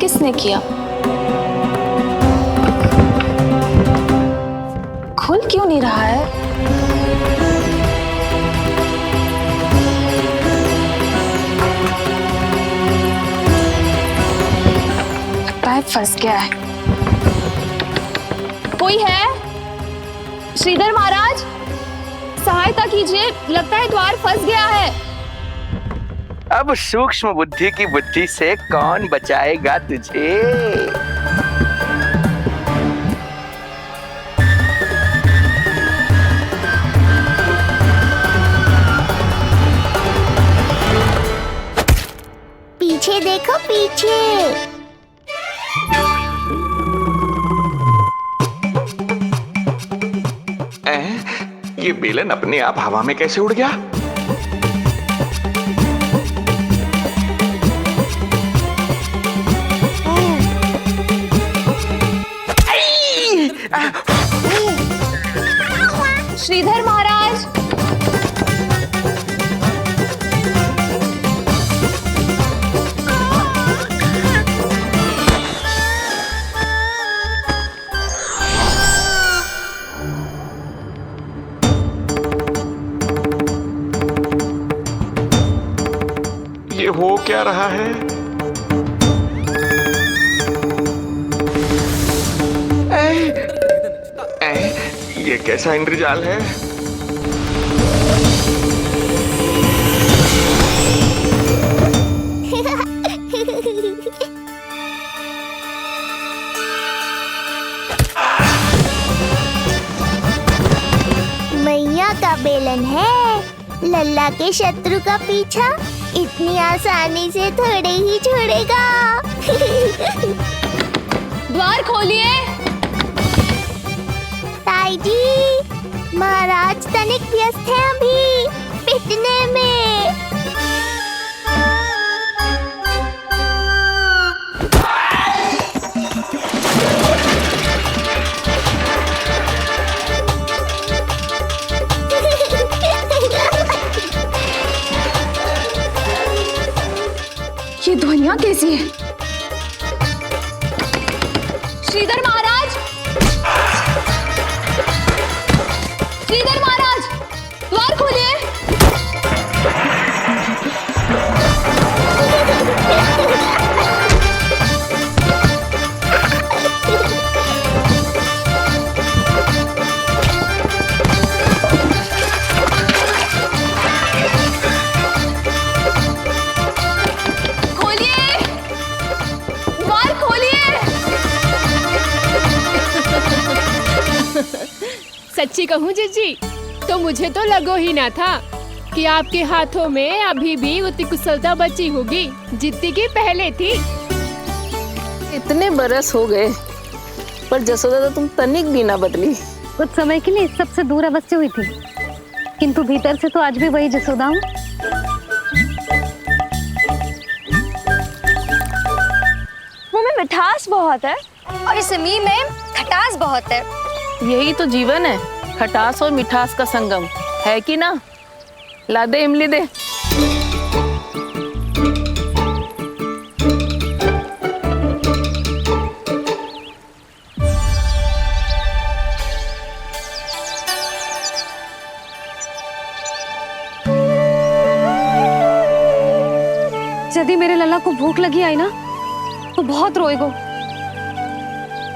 किसने किया? खुल क्यों नहीं रहा है? लगता है फंस गया है। कोई है? श्रीधर महाराज, सहायता कीजिए, लगता है द्वार फंस गया है। अब सूक्ष्म बुद्धि की बुद्धि से कौन बचाएगा तुझे? पीछे देखो, पीछे। ये बेलन अपने आप हवा में कैसे उड़ गया? श्रीधर महाराज, ये हो क्या रहा है? ये कैसा इंद्रजाल है? मैया का बेलन है, लल्ला के शत्रु का पीछा इतनी आसानी से थोड़े ही छोड़ेगा। द्वार खोलिए। ताई जी, महाराज तनिक व्यस्त हैं अभी पिटने में। ये ध्वनियां कैसी है? श्रीधर महाराज, श्रीधर महाराज, द्वार खोलिए। खोलिए, द्वार खोलिए। सच्ची कहूँ जीजी, तो मुझे तो लगो ही ना था कि आपके हाथों में अभी भी उतनी कुशलता बची होगी जितनी की पहले थी। इतने बरस हो गए पर जसोदा तो तुम तनिक भी ना बदली। कुछ समय के लिए सबसे दूर अवश्य हुई थी, किंतु भीतर से तो आज भी वही जसोदा हूँ। मुंह में मिठास बहुत है और इस मी में खटास बहुत है। यही तो जीवन है, खटास और मिठास का संगम है कि ना? ला दे इमली दे। यदि मेरे लल्ला को भूख लगी आई ना तो बहुत रोएगो।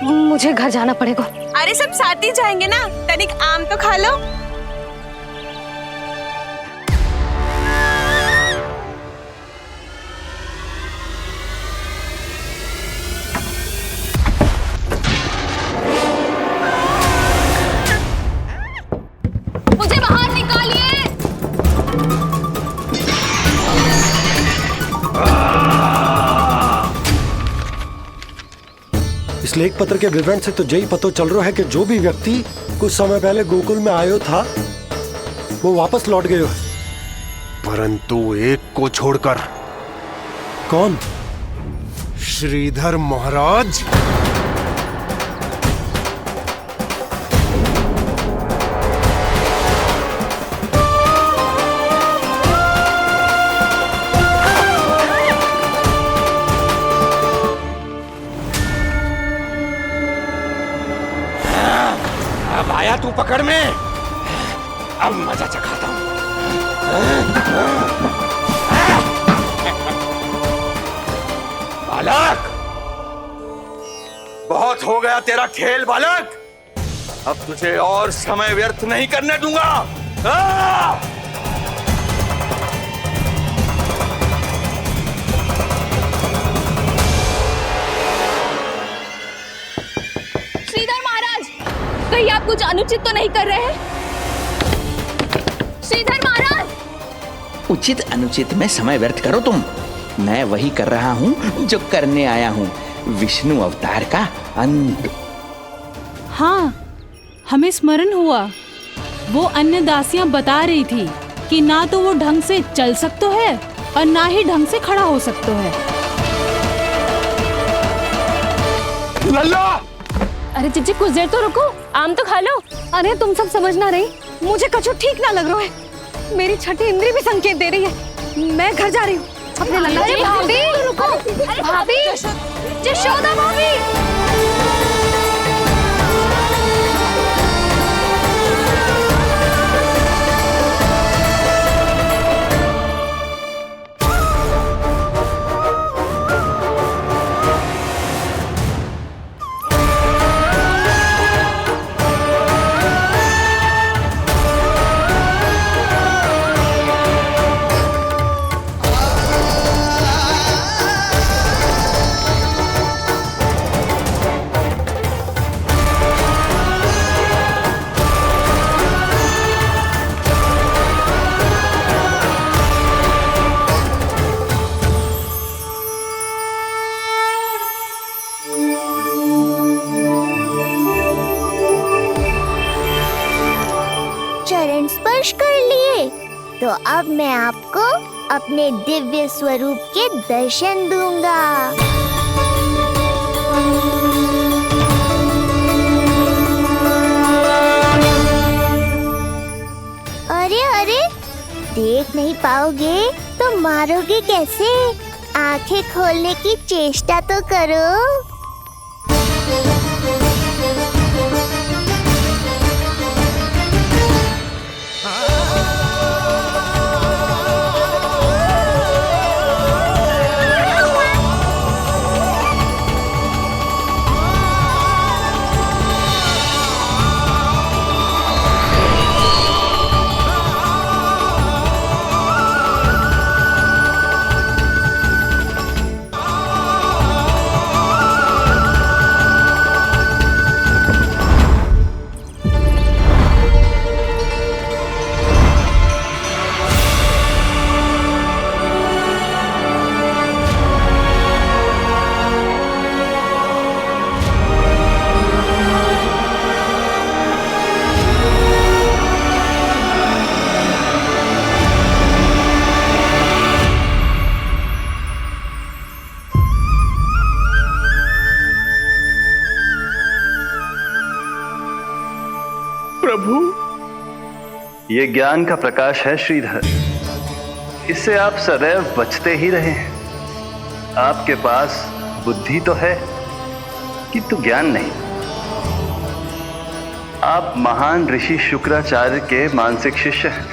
मुझे घर जाना पड़ेगा। अरे सब साथ ही जाएंगे ना, तनिक आम तो खा लो। मुझे बाहर निकालिए। इस लेख पत्र के विवरण से तो यही पता चल रहा है कि जो भी व्यक्ति कुछ समय पहले गोकुल में आयो था वो वापस लौट गयो है, परंतु एक को छोड़कर। कौन? श्रीधर महाराज। अब आया तू पकड़ में, अब मजा चखाता हूं। बालक, बहुत हो गया तेरा खेल बालक, अब तुझे और समय व्यर्थ नहीं करने दूंगा। श्रीधर महाराज, कहीं आप कुछ अनुचित तो नहीं कर रहे हैं? श्रीधर महाराज! उचित अनुचित में समय व्यर्थ करो तुम, मैं वही कर रहा हूं जो करने आया हूं, विष्णु अवतार का अंत। हाँ, हमें स्मरण हुआ, वो अन्य दासियां बता रही थी कि ना तो वो ढंग से चल सकते है और ना ही ढंग से खड़ा हो सकते है। लल्ला! अरे चिच्ची, कुछ देर तो रुको, आम तो खा लो। अरे तुम सब समझ ना रही, मुझे कछु ठीक ना लग रहा है। मेरी छठी इंद्री भी संकेत दे रही है, मैं घर जा रही हूँ। अपने लल्ला अरे भाभी, रुको। भाभी, जशोदा भाभी। चरण स्पर्श कर लिए तो अब मैं आपको अपने दिव्य स्वरूप के दर्शन दूंगा। अरे अरे, देख नहीं पाओगे तो मारोगे कैसे? आंखें खोलने की चेष्टा तो करो। प्रभु, ये ज्ञान का प्रकाश है श्रीधर, इससे आप सदैव बचते ही रहे हैं। आपके पास बुद्धि तो है किंतु ज्ञान नहीं। आप महान ऋषि शुक्राचार्य के मानसिक शिष्य हैं।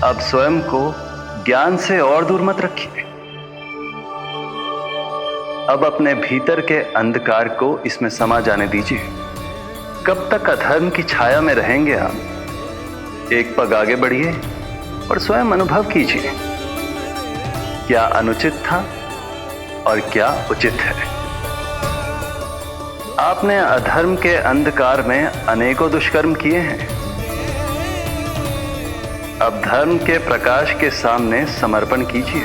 अब स्वयं को ज्ञान से और दूर मत रखिए। अब अपने भीतर के अंधकार को इसमें समा जाने दीजिए। कब तक अधर्म की छाया में रहेंगे आप? एक पग आगे बढ़िए और स्वयं अनुभव कीजिए, क्या अनुचित था और क्या उचित है। आपने अधर्म के अंधकार में अनेकों दुष्कर्म किए हैं। अब धर्म के प्रकाश के सामने समर्पण कीजिए।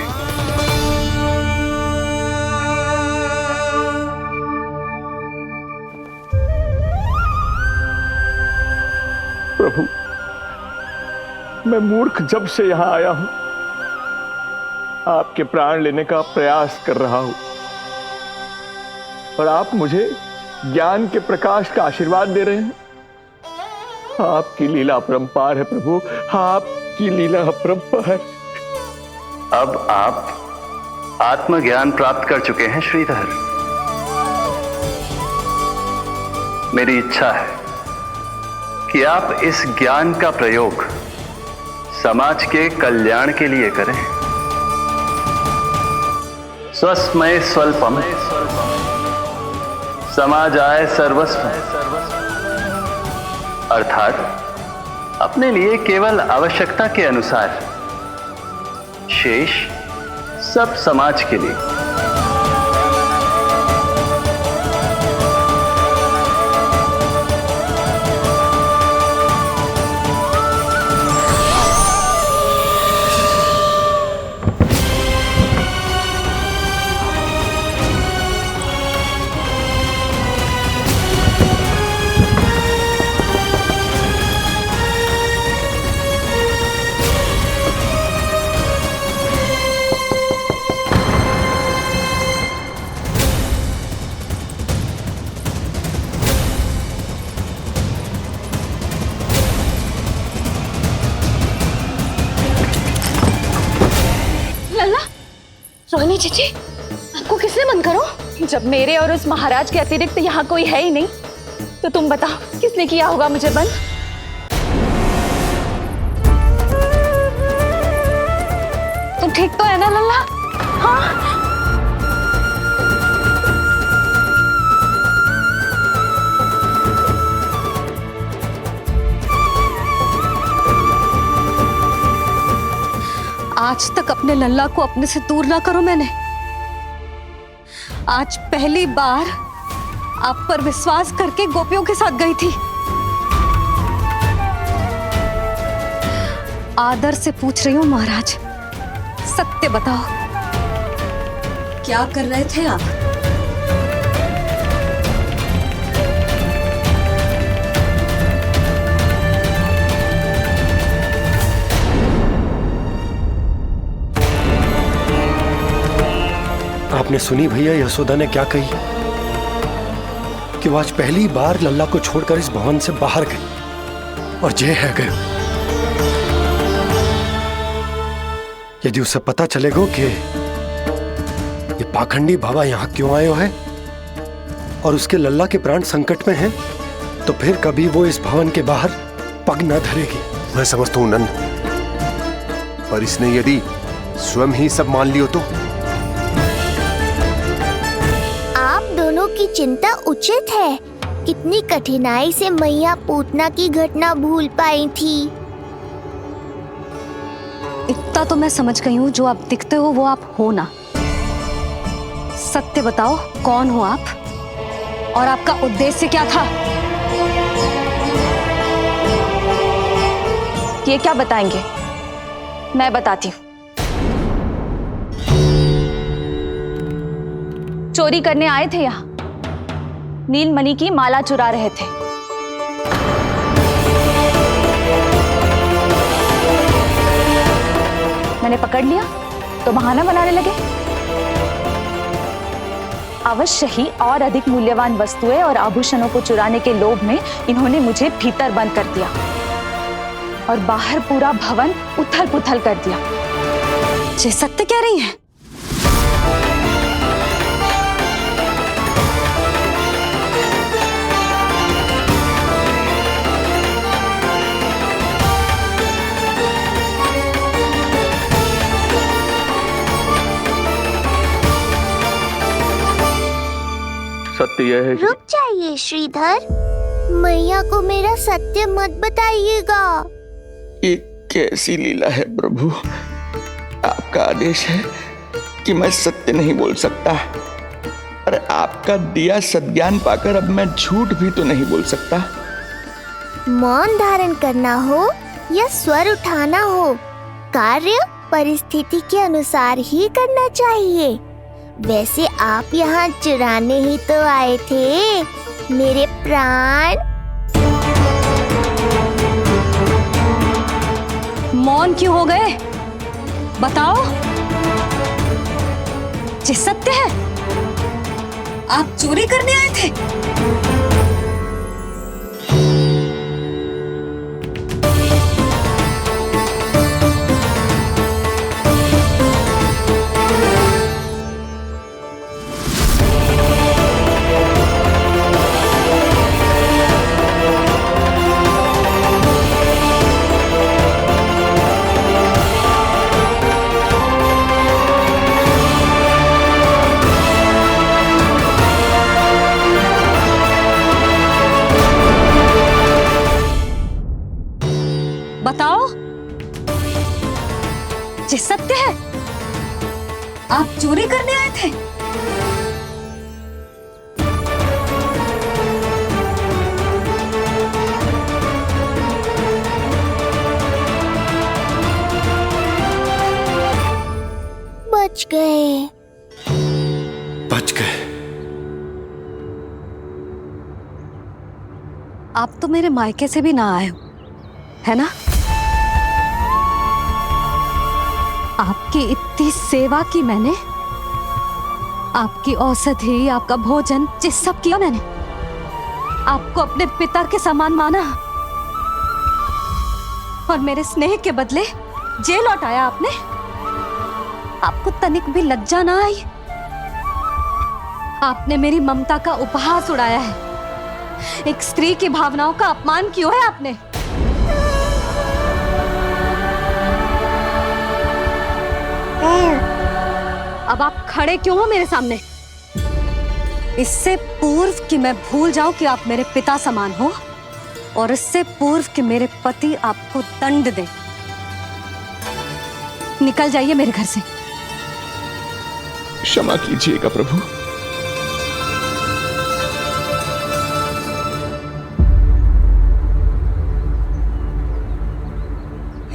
प्रभु, मैं मूर्ख जब से यहां आया हूं, आपके प्राण लेने का प्रयास कर रहा हूं और आप मुझे ज्ञान के प्रकाश का आशीर्वाद दे रहे हैं। आपकी लीला अपरंपार है प्रभु, आपकी लीला अपरंपार। अब आप आत्मज्ञान प्राप्त कर चुके हैं श्रीधर। मेरी इच्छा है कि आप इस ज्ञान का प्रयोग समाज के कल्याण के लिए करें। स्वस्मय स्वल्पम समाजाय सर्वस्व, अर्थात अपने लिए केवल आवश्यकता के अनुसार, शेष सब समाज के लिए। रोहिणी चाची, आपको किसने बंद करो? जब मेरे और उस महाराज के अतिरिक्त यहाँ कोई है ही नहीं, तो तुम बताओ किसने किया होगा मुझे बंद? तुम ठीक तो है ना लल्ला? हाँ। आज तक अपने लल्ला को अपने से दूर ना करो मैंने। आज पहली बार आप पर विश्वास करके गोपियों के साथ गई थी। आदर से पूछ रही हूँ महाराज, सत्य बताओ, क्या कर रहे थे आप? आपने सुनी भैया यशोदा ने क्या कही कि वो आज पहली बार लल्ला को छोड़कर इस भवन से बाहर गई और जे है गए। यदि उसे पता चलेगा कि ये पाखंडी बाबा यहाँ क्यों आए है और उसके लल्ला के प्राण संकट में हैं, तो फिर कभी वो इस भवन के बाहर पग न धरेगी। मैं समझता हूं नंद, पर इसने यदि स्वयं ही सब मान लियो तो? दोनों की चिंता उचित है। कितनी कठिनाई से मैया पूतना की घटना भूल पाई थी। इतना तो मैं समझ गई हूँ, जो आप दिखते हो वो आप हो ना। सत्य बताओ, कौन हो आप और आपका उद्देश्य क्या था? ये क्या बताएंगे? मैं बताती हूँ। चोरी करने आए थे यहाँ, नीलमणि की माला चुरा रहे थे। मैंने पकड़ लिया तो बहाना बनाने लगे। अवश्य ही और अधिक मूल्यवान वस्तुएं और आभूषणों को चुराने के लोभ में इन्होंने मुझे भीतर बंद कर दिया और बाहर पूरा भवन उथल पुथल कर दिया। ये सत्य कह रही हैं? सत्य यह है। रुक जाइए श्रीधर, मैया को मेरा सत्य मत बताइएगा। ये कैसी लीला है प्रभु? आपका आदेश है कि मैं सत्य नहीं बोल सकता, पर आपका दिया सद्ज्ञान पाकर अब मैं झूठ भी तो नहीं बोल सकता। मौन धारण करना हो या स्वर उठाना हो, कार्य परिस्थिति के अनुसार ही करना चाहिए। वैसे आप यहाँ चुराने ही तो आए थे मेरे प्राण। मौन क्यों हो गए? बताओ, ये सत्य है? आप चोरी करने आए थे? ये सत्य है? आप चोरी करने आए थे? बच गए। बच गए। आप तो मेरे मायके से भी ना आए हो, है ना? आपकी इतनी सेवा की मैंने, आपकी औषधि, आपका भोजन, ये सब किया मैंने। आपको अपने पिता के समान माना और मेरे स्नेह के बदले जेल लौटाया आपने। आपको तनिक भी लज्जा ना आई? आपने मेरी ममता का उपहास उड़ाया है। एक स्त्री की भावनाओं का अपमान क्यों है आपने? अब आप खड़े क्यों हो मेरे सामने? इससे पूर्व कि मैं भूल जाऊं कि आप मेरे पिता समान हो, और इससे पूर्व कि मेरे पति आपको दंड दे, निकल जाइए मेरे घर से। क्षमा कीजिएगा प्रभु।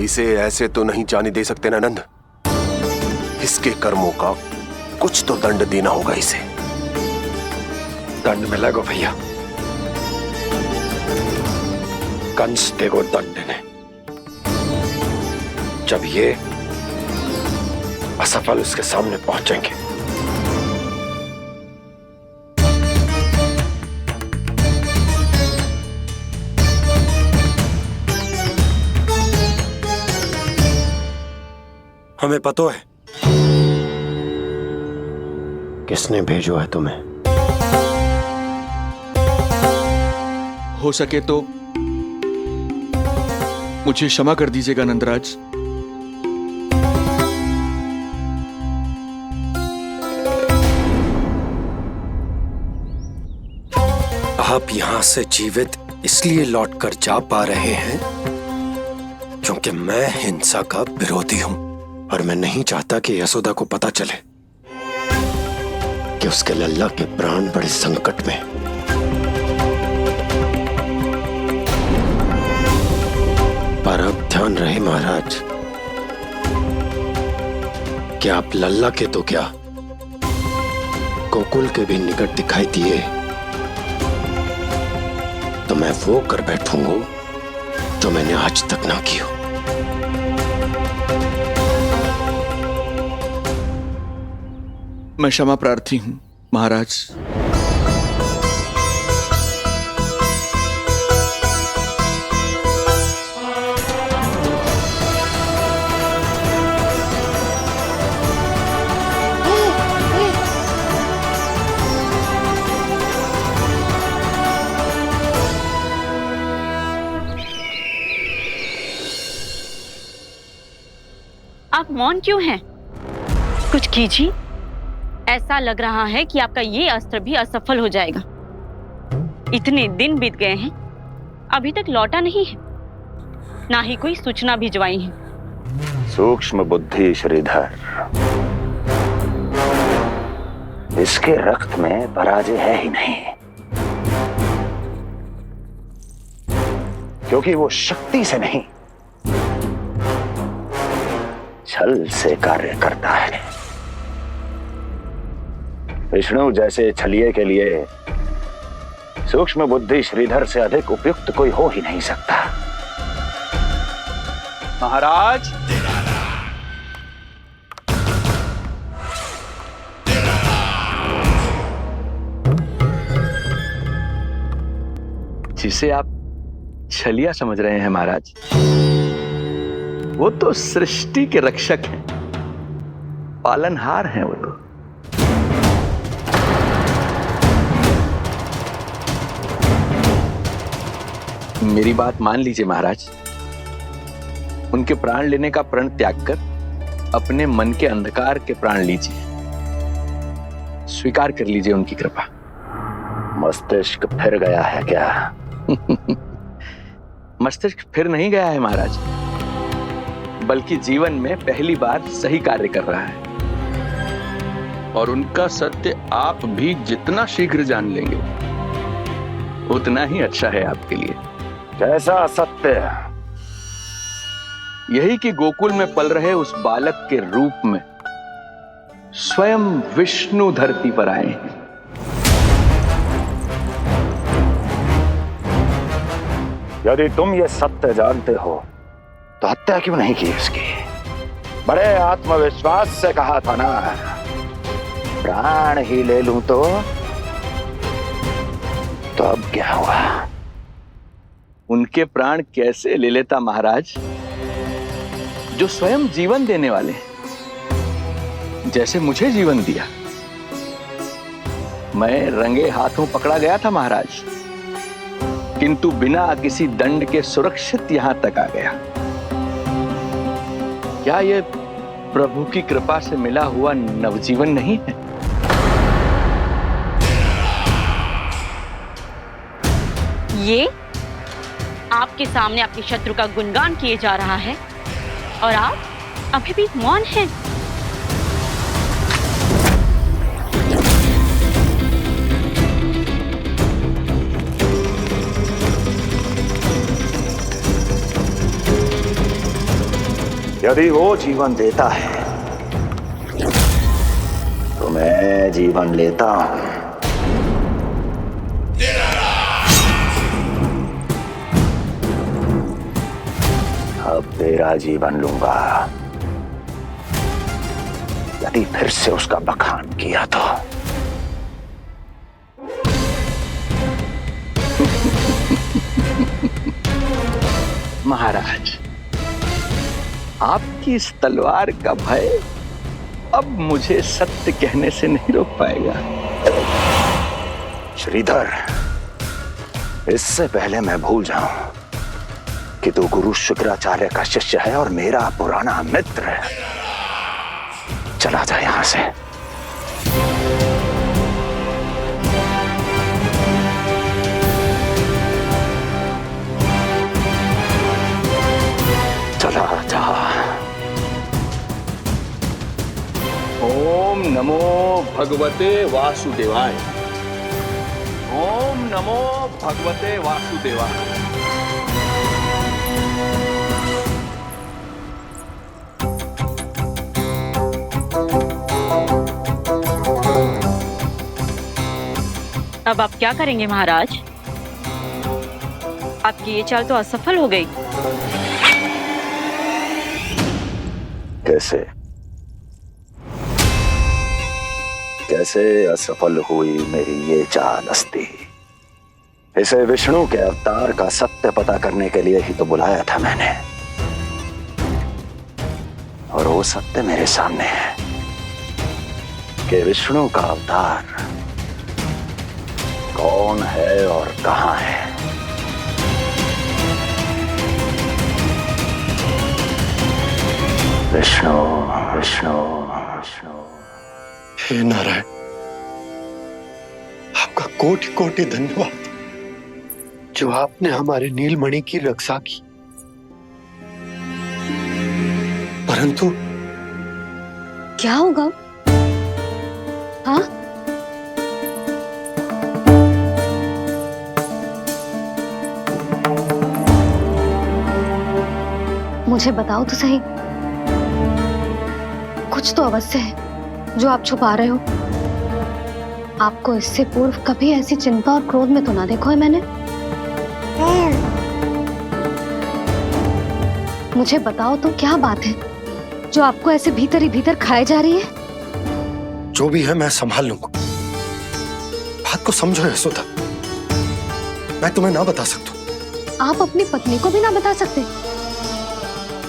इसे ऐसे तो नहीं जाने दे सकते ना नंद। इसके कर्मों का कुछ तो दंड देना होगा इसे। दंड मिलेगा भैया, कंस देगो दंड देने। जब ये असफल उसके सामने पहुंचेंगे। हमें पता है किसने भेजो है तुम्हें। हो सके तो मुझे क्षमा कर दीजिएगा नंदराज। आप यहां से जीवित इसलिए लौटकर जा पा रहे हैं क्योंकि मैं हिंसा का विरोधी हूं, और मैं नहीं चाहता कि यशोदा को पता चले कि उसके लल्ला के प्राण बड़े संकट में। पर अब ध्यान रहे महाराज कि आप लल्ला के तो क्या, गोकुल के भी निकट दिखाई दिए तो मैं वो कर बैठूंगा जो मैंने आज तक ना की हो। मैं क्षमा प्रार्थी हूं महाराज। आप मौन क्यों हैं? कुछ कीजिए। ऐसा लग रहा है कि आपका ये अस्त्र भी असफल हो जाएगा। इतने दिन बीत गए हैं, अभी तक लौटा नहीं है, ना ही कोई सूचना भिजवाई है। सूक्ष्म बुद्धि श्रीधर, इसके रक्त में पराजय है ही नहीं, क्योंकि वो शक्ति से नहीं छल से कार्य करता है। विष्णु जैसे छलिए के लिए सूक्ष्म बुद्धि श्रीधर से अधिक उपयुक्त कोई हो ही नहीं सकता। महाराज, जिसे आप छलिया समझ रहे हैं महाराज, वो तो सृष्टि के रक्षक हैं, पालनहार हैं वो तो। मेरी बात मान लीजिए महाराज, उनके प्राण लेने का प्रण त्याग कर अपने मन के अंधकार के प्राण लीजिए, स्वीकार कर लीजिए उनकी कृपा। मस्तिष्क फिर गया है क्या? मस्तिष्क फिर नहीं गया है महाराज, बल्कि जीवन में पहली बार सही कार्य कर रहा है। और उनका सत्य आप भी जितना शीघ्र जान लेंगे उतना ही अच्छा है आपके लिए। कैसा सत्य? यही कि गोकुल में पल रहे उस बालक के रूप में स्वयं विष्णु धरती पर आए हैं। यदि तुम ये सत्य जानते हो तो हत्या क्यों नहीं की उसकी? बड़े आत्मविश्वास से कहा था ना, प्राण ही ले लूं तो अब क्या हुआ? उनके प्राण कैसे ले लेता महाराज, जो स्वयं जीवन देने वाले हैं, जैसे मुझे जीवन दिया। मैं रंगे हाथों पकड़ा गया था महाराज, किंतु बिना किसी दंड के सुरक्षित यहां तक आ गया। क्या यह प्रभु की कृपा से मिला हुआ नवजीवन नहीं है? ये आपके सामने आपके शत्रु का गुणगान किए जा रहा है और आप अभी भी मौन हैं। यदि वो जीवन देता है तो मैं जीवन लेता हूं। अब तेरा जीवन लूंगा यदि फिर से उसका बखान किया तो। महाराज, आपकी इस तलवार का भय अब मुझे सत्य कहने से नहीं रोक पाएगा। श्रीधर, इससे पहले मैं भूल जाऊं कि तू गुरु शुक्राचार्य का शिष्य है और मेरा पुराना मित्र है, चला जा यहां से। चला जा। ओम नमो भगवते वासुदेवाय। ओम नमो भगवते वासुदेवाय। अब आप क्या करेंगे महाराज? आपकी ये चाल तो असफल हो गई। कैसे असफल हुई मेरी ये चाल अस्ति? इसे विष्णु के अवतार का सत्य पता करने के लिए ही तो बुलाया था मैंने, और वो सत्य मेरे सामने है कि विष्णु का अवतार कौन है और कहां है। विष्णु विष्णु विष्णु। हे नारायण, आपका कोटि कोटि धन्यवाद जो आपने हमारे नीलमणि की रक्षा की। परंतु क्या होगा? हाँ, मुझे बताओ तो सही, कुछ तो अवश्य है जो आप छुपा रहे हो। आपको इससे पूर्व कभी ऐसी चिंता और क्रोध में तो ना देखो है मैंने। मुझे बताओ तो क्या बात है जो आपको ऐसे भीतर ही भीतर खाए जा रही है? जो भी है मैं संभाल लूंगा। बात को समझो यशोदा, मैं तुम्हें ना बता सकता। आप अपनी पत्नी को भी ना बता सकते?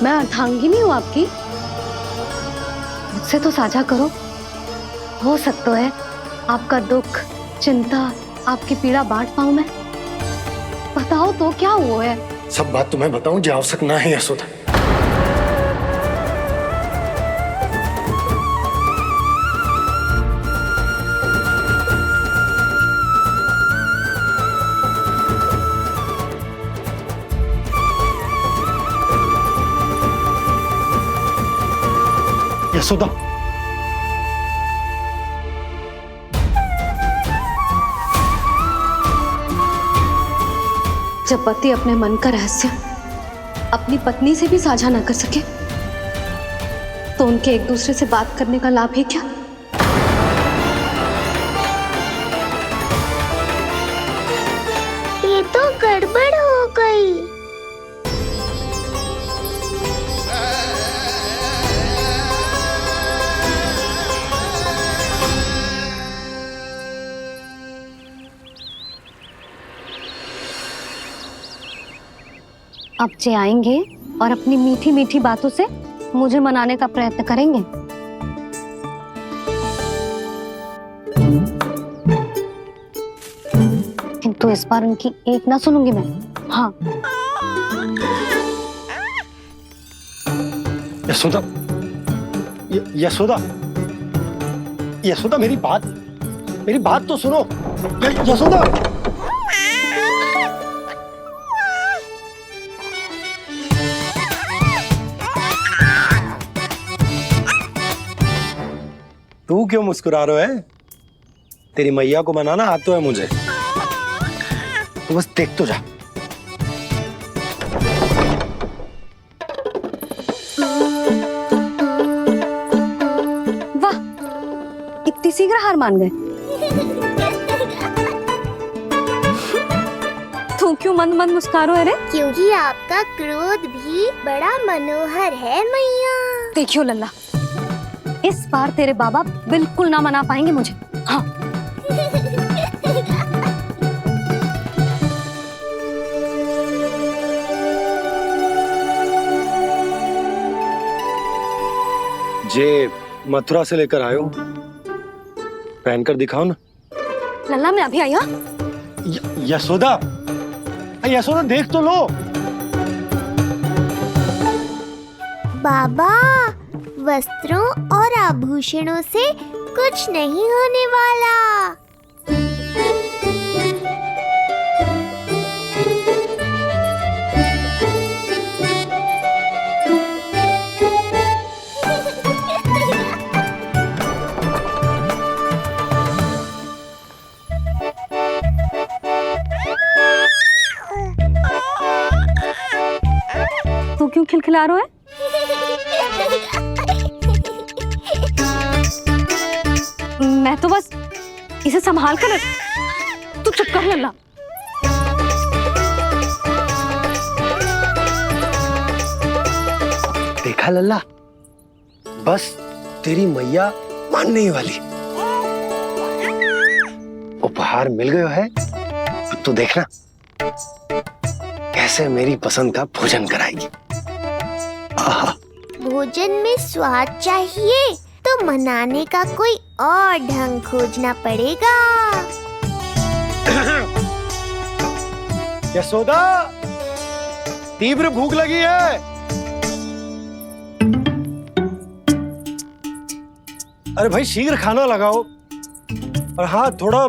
मैं अर्धांगिनी हूँ आपकी, मुझसे तो साझा करो। हो सकता है आपका दुख, चिंता, आपकी पीड़ा बांट पाऊं मैं। बताओ तो क्या हुआ है? सब बात तुम्हें बताऊं जो आवश्यक ना है यशोदा। यशोदा, जब पति अपने मन का रहस्य अपनी पत्नी से भी साझा न कर सके तो उनके एक दूसरे से बात करने का लाभ है क्या? ये तो गड़बड़ हो गई। अब जे आएंगे और अपनी मीठी मीठी बातों से मुझे मनाने का प्रयत्न करेंगे। किंतु इस बार उनकी एक ना सुनूंगी मैं। हाँ। यशोदा, यशोदा, यशोदा, मेरी बात तो सुनो। यशोदा, तू क्यों मुस्कुरा रहे है? तेरी मैया को मनाना आता तो है मुझे। तू बस देख तो जा। वाह, इतनी शीघ्र हार मान गए। तू क्यों मंद मंद मुस्कुरा रहे? क्योंकि आपका क्रोध भी बड़ा मनोहर है मैया। देखियो लल्ला, इस बार तेरे बाबा बिल्कुल ना मना पाएंगे मुझे। हाँ। जे मथुरा से लेकर आयो, पहनकर दिखाओ ना। लल्ला, मैं अभी आई। हाँ। यशोदा, यशोदा, देख तो लो। बाबा, वस्त्रों और आभूषणों से कुछ नहीं होने वाला। तू क्यों खिलखिला रहा है? मैं तो बस इसे संभाल कर तू चुप कर लल्ला। देखा लल्ला, बस तेरी मैया मानने ही वाली। उपहार मिल गया है। अब तू देखना कैसे मेरी पसंद का भोजन कराएगी। भोजन में स्वाद चाहिए तो मनाने का कोई और ढंग खोजना पड़ेगा। यशोदा, तीव्र भूख लगी है। अरे भाई, शीघ्र खाना लगाओ। और हाँ, थोड़ा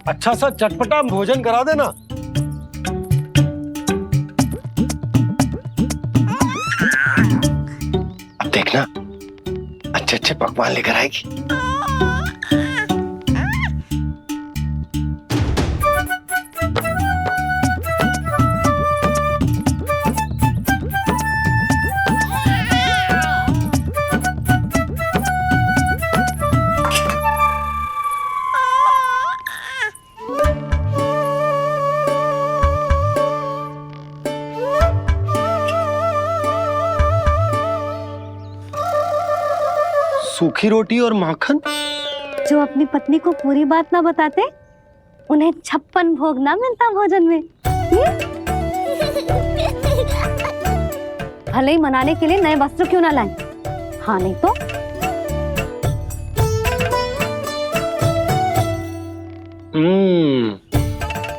अच्छा सा चटपटा भोजन करा देना। अब देखना अच्छे अच्छे पकवान लेकर आएगी। सूखी रोटी और माखन। जो अपनी पत्नी को पूरी बात ना बताते उन्हें 56 भोग ना मिलता भोजन में। भले ही मनाने के लिए नए वस्त्र क्यों ना लाएं। हाँ, नहीं तो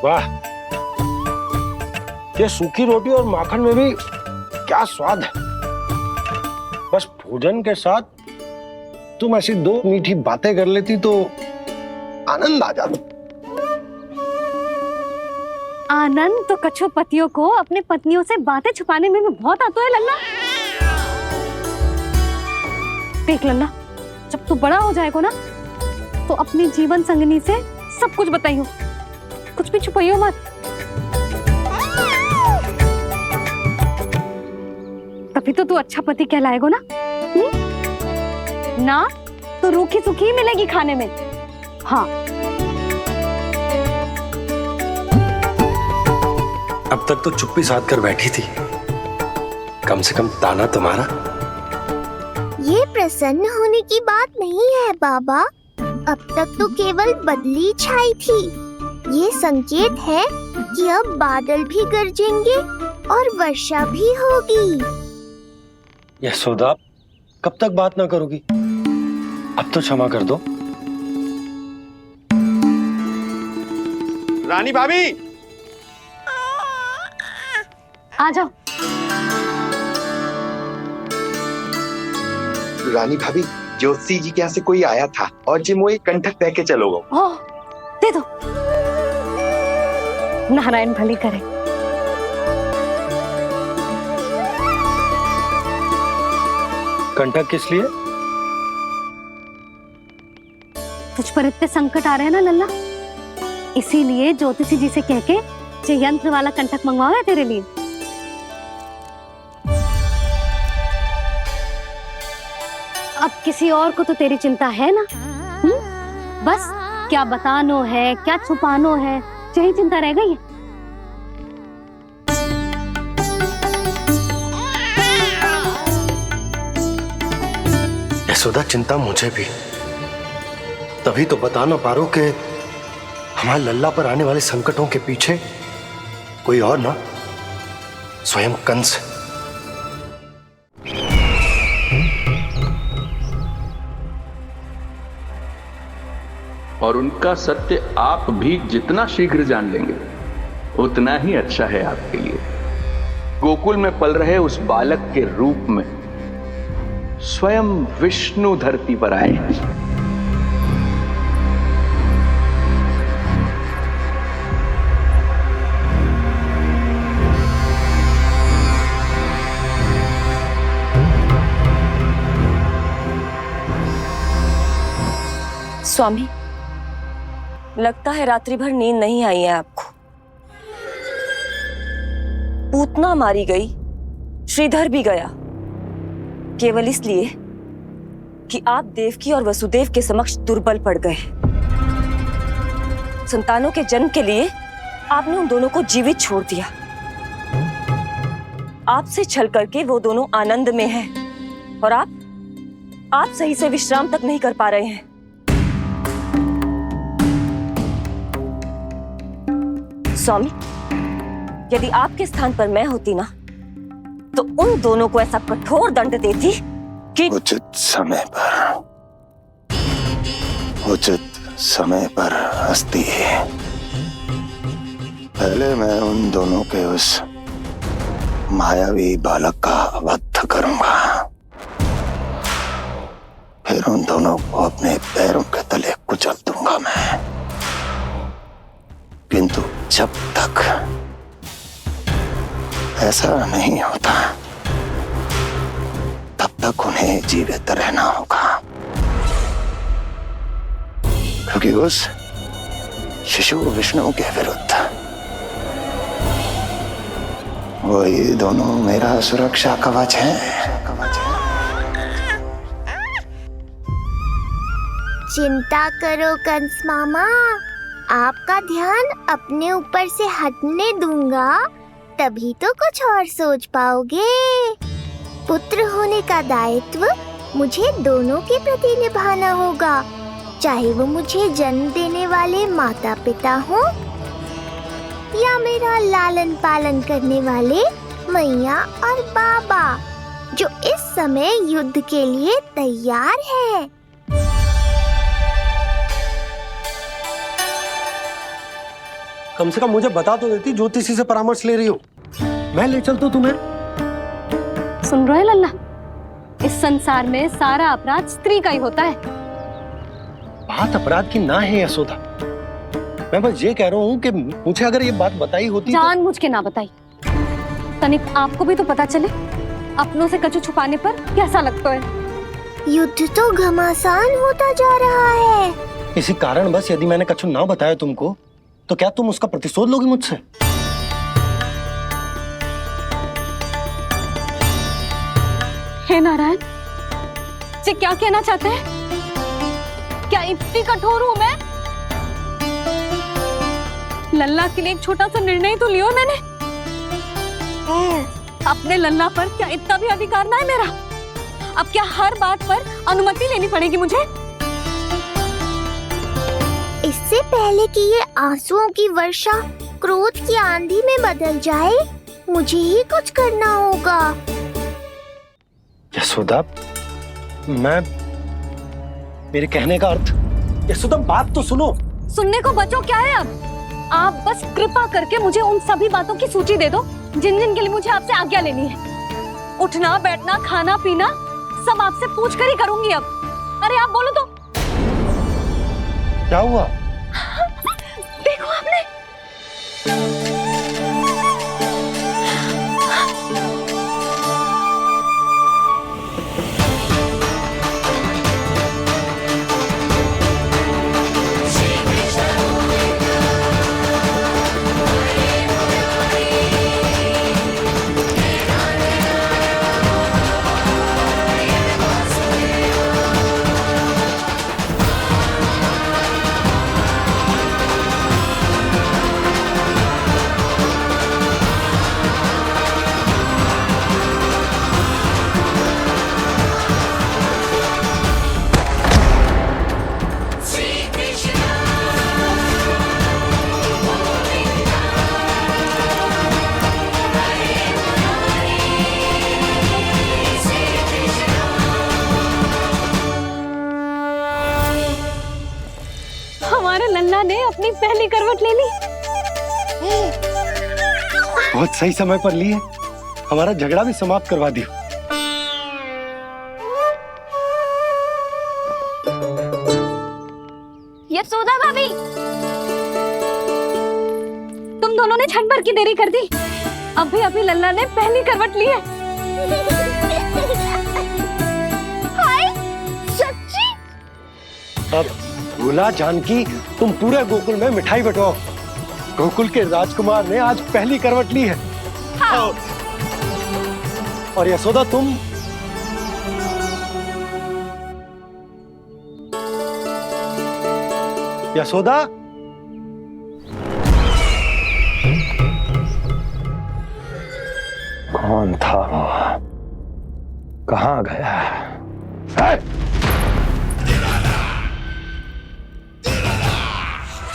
वाह, ये सूखी रोटी और माखन में भी क्या स्वाद है। बस भोजन के साथ तुम ऐसी दो मीठी बातें कर लेती तो आनंद आ जाता। आनंद तो कछुआ पतियों को अपने पत्नियों से बातें छुपाने में भी बहुत आता है लल्ला। देख लल्ला, जब तू बड़ा हो जाएगा ना तो अपनी जीवन संगनी से सब कुछ बताइयो, कुछ भी छुपाइयो मत। तभी तो तू अच्छा पति कहलाएगा ना। ना तो रूखी सूखी मिलेगी खाने में। हाँ, अब तक तो चुप्पी साध कर बैठी थी, कम से कम ताना तुम्हारा। ये प्रसन्न होने की बात नहीं है बाबा, अब तक तो केवल बदली छाई थी। ये संकेत है कि अब बादल भी गरजेंगे और वर्षा भी होगी। यशोदा, कब तक बात ना करोगी? अब तो क्षमा कर दो। रानी भाभी, आ जाओ। रानी भाभी, ज्योति जी के यहाँ से कोई आया था और जी मुझे कंठक दे के चलोगे। ओह, दे दो। नारायण भली करे। कंठक किस लिए? तुझ पर इतने संकट आ रहे हैं ना लल्ला, इसीलिए ज्योतिषी जी से कह के ये यंत्र वाला कंठक मंगवाओ है तेरे लिए। अब किसी और को तो तेरी चिंता है ना? बस क्या बतानो है, क्या छुपानो है, यही चिंता रह गई है। यशोदा, चिंता मुझे भी, तभी तो बता ना पा रहा हूं कि हमारे लल्ला पर आने वाले संकटों के पीछे कोई और ना, स्वयं कंस। और उनका सत्य आप भी जितना शीघ्र जान लेंगे उतना ही अच्छा है आपके लिए। गोकुल में पल रहे उस बालक के रूप में स्वयं विष्णु धरती पर आए हैं। स्वामी, लगता है रात्रि भर नींद नहीं आई है आपको। पूतना मारी गई, श्रीधर भी गया, केवल इसलिए कि आप देवकी और वसुदेव के समक्ष दुर्बल पड़ गए। संतानों के जन्म के लिए आपने उन दोनों को जीवित छोड़ दिया। आपसे छल करके वो दोनों आनंद में हैं और आप सही से विश्राम तक नहीं कर पा रहे हैं। स्वामी, यदि आपके स्थान पर मैं होती ना तो उन दोनों को ऐसा कठोर दंड देती कि उचित समय पर हस्ती। पहले मैं उन दोनों के उस मायावी बालक का वध करूंगा, फिर उन दोनों को अपने पैरों के तले कुचल दूंगा मैं। किंतु जब तक ऐसा नहीं होता तब तक उन्हें जीवित रहना होगा, क्योंकि उस शिशु विष्णु के विरुद्ध वही दोनों मेरा सुरक्षा कवच है। चिंता करो कंस मामा, आपका ध्यान अपने ऊपर से हटने दूंगा, तभी तो कुछ और सोच पाओगे। पुत्र होने का दायित्व मुझे दोनों के प्रति निभाना होगा, चाहे वो मुझे जन्म देने वाले माता पिता हो या मेरा लालन पालन करने वाले मैया और बाबा, जो इस समय युद्ध के लिए तैयार है। कम से कम मुझे बता तो देती, ज्योतिषी से परामर्श ले रही हो, मैं ले चलता तुम्हें। सुन रहे लल्ला, इस संसार में सारा अपराध स्त्री का ही होता है। बात अपराध की ना है यशोदा, मैं बस ये कह रहा हूँ कि मुझे अगर ये बात बताई होती जान मुझ के ना बताई, तनिक आपको भी तो पता चले अपनों से कछु छुपाने पर कैसा लगता है। युद्ध तो घमासान होता जा रहा है। इसी कारण बस यदि मैंने कछु ना बताया तुमको, तो क्या तुम उसका प्रतिशोध लोगी मुझसे? हे नारायण, से क्या कहना चाहते हैं? क्या इतनी कठोर हूं मैं? लल्ला के लिए एक छोटा सा निर्णय तो लियो मैंने। अपने लल्ला पर क्या इतना भी अधिकार ना है मेरा? अब क्या हर बात पर अनुमति लेनी पड़ेगी मुझे? इससे पहले कि ये आंसुओं की वर्षा क्रोध की आंधी में बदल जाए, मुझे ही कुछ करना होगा। यशोदा, मेरे कहने का अर्थ, यशोदा बात तो सुनो। सुनने को बचो क्या है अब? आप बस कृपा करके मुझे उन सभी बातों की सूची दे दो जिन जिन के लिए मुझे आपसे आज्ञा लेनी है। उठना, बैठना, खाना, पीना सब आपसे पूछ कर ही करूंगी अब। अरे आप बोलो तो। क्या हुआ? देखो आपने। लल्ला ने अपनी पहली करवट ले ली। बहुत सही समय पर ली है। हमारा झगड़ा भी समाप्त करवा दियो। यशोदा भाभी, तुम दोनों ने क्षण भर की देरी कर दी। अभी लल्ला ने पहली करवट ली है। हाय, सच्ची? अब भूला जानकी, तुम पूरे गोकुल में मिठाई बंटवाओ। गोकुल के राजकुमार ने आज पहली करवट ली है। हाँ। और यशोदा तुम यशोदा, कौन था वो? कहाँ गया?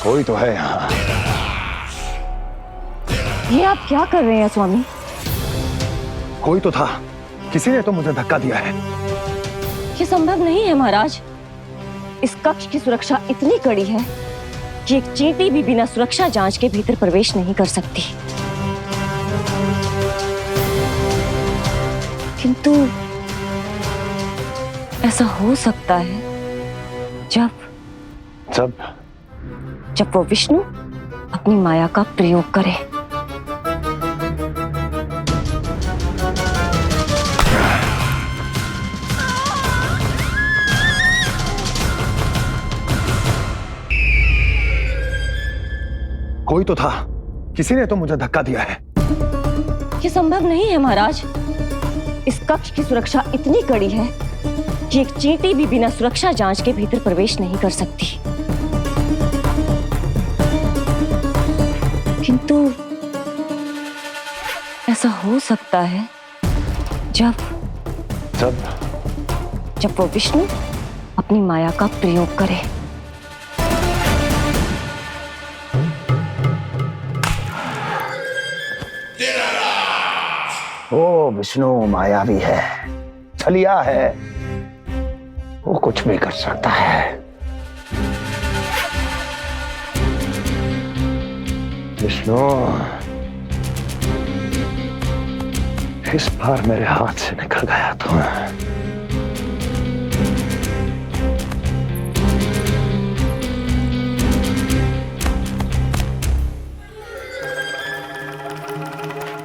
कोई तो है यहाँ। ये आप क्या कर रहे हैं स्वामी? कोई तो था, किसी ने तो मुझे धक्का दिया है। ये संभव नहीं है महाराज। इस कक्ष की सुरक्षा इतनी कड़ी है कि एक चींटी भी बिना सुरक्षा जांच के भीतर प्रवेश नहीं कर सकती। किंतु ऐसा हो सकता है जब वो विष्णु अपनी माया का प्रयोग करे। कोई तो था, किसी ने तो मुझे धक्का दिया है। ये संभव नहीं है महाराज। इस कक्ष की सुरक्षा इतनी कड़ी है कि एक चींटी भी बिना सुरक्षा जांच के भीतर प्रवेश नहीं कर सकती। किंतु ऐसा हो सकता है जब वो विष्णु अपनी माया का प्रयोग करे। ओ विष्णु मायावी है, छलिया है, वो कुछ भी कर सकता है। विष्णु, इस बार मेरे हाथ से निकल गया तो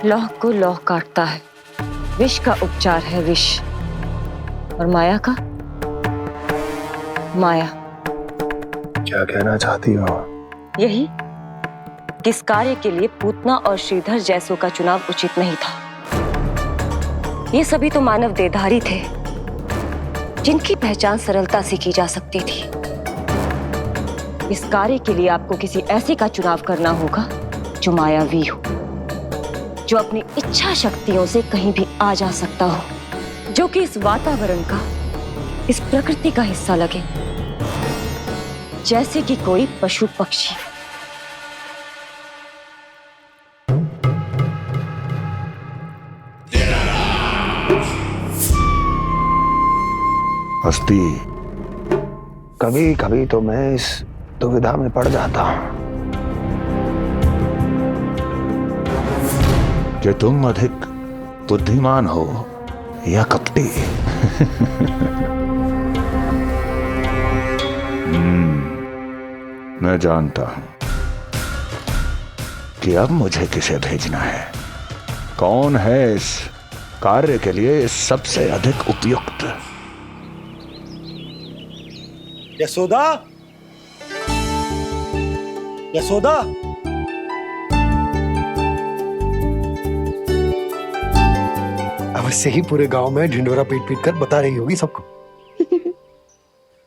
लौह को लौह काटता है। विष का उपचार है विष, और माया का माया, क्या कहना चाहती हो? यही किस कार्य के लिए पूतना और श्रीधर जैसों का चुनाव उचित नहीं था। ये सभी तो मानव देहधारी थे जिनकी पहचान सरलता से की जा सकती थी। इस कार्य के लिए आपको किसी ऐसे का चुनाव करना होगा जो मायावी हो, जो अपनी इच्छा शक्तियों से कहीं भी आ जा सकता हो, जो कि इस वातावरण का, इस प्रकृति का हिस्सा लगे, जैसे कि कोई पशु पक्षी। हस्ती, कभी कभी तो मैं इस दुविधा में पड़ जाता हूं कि तुम अधिक बुद्धिमान हो या कपटी। मैं जानता हूं कि अब मुझे किसे भेजना है, कौन है इस कार्य के लिए सबसे अधिक उपयुक्त। यशोदा, यशोदा, अवश्य ही पूरे गांव में ढिंडोरा पीट पीट कर बता रही होगी सबको।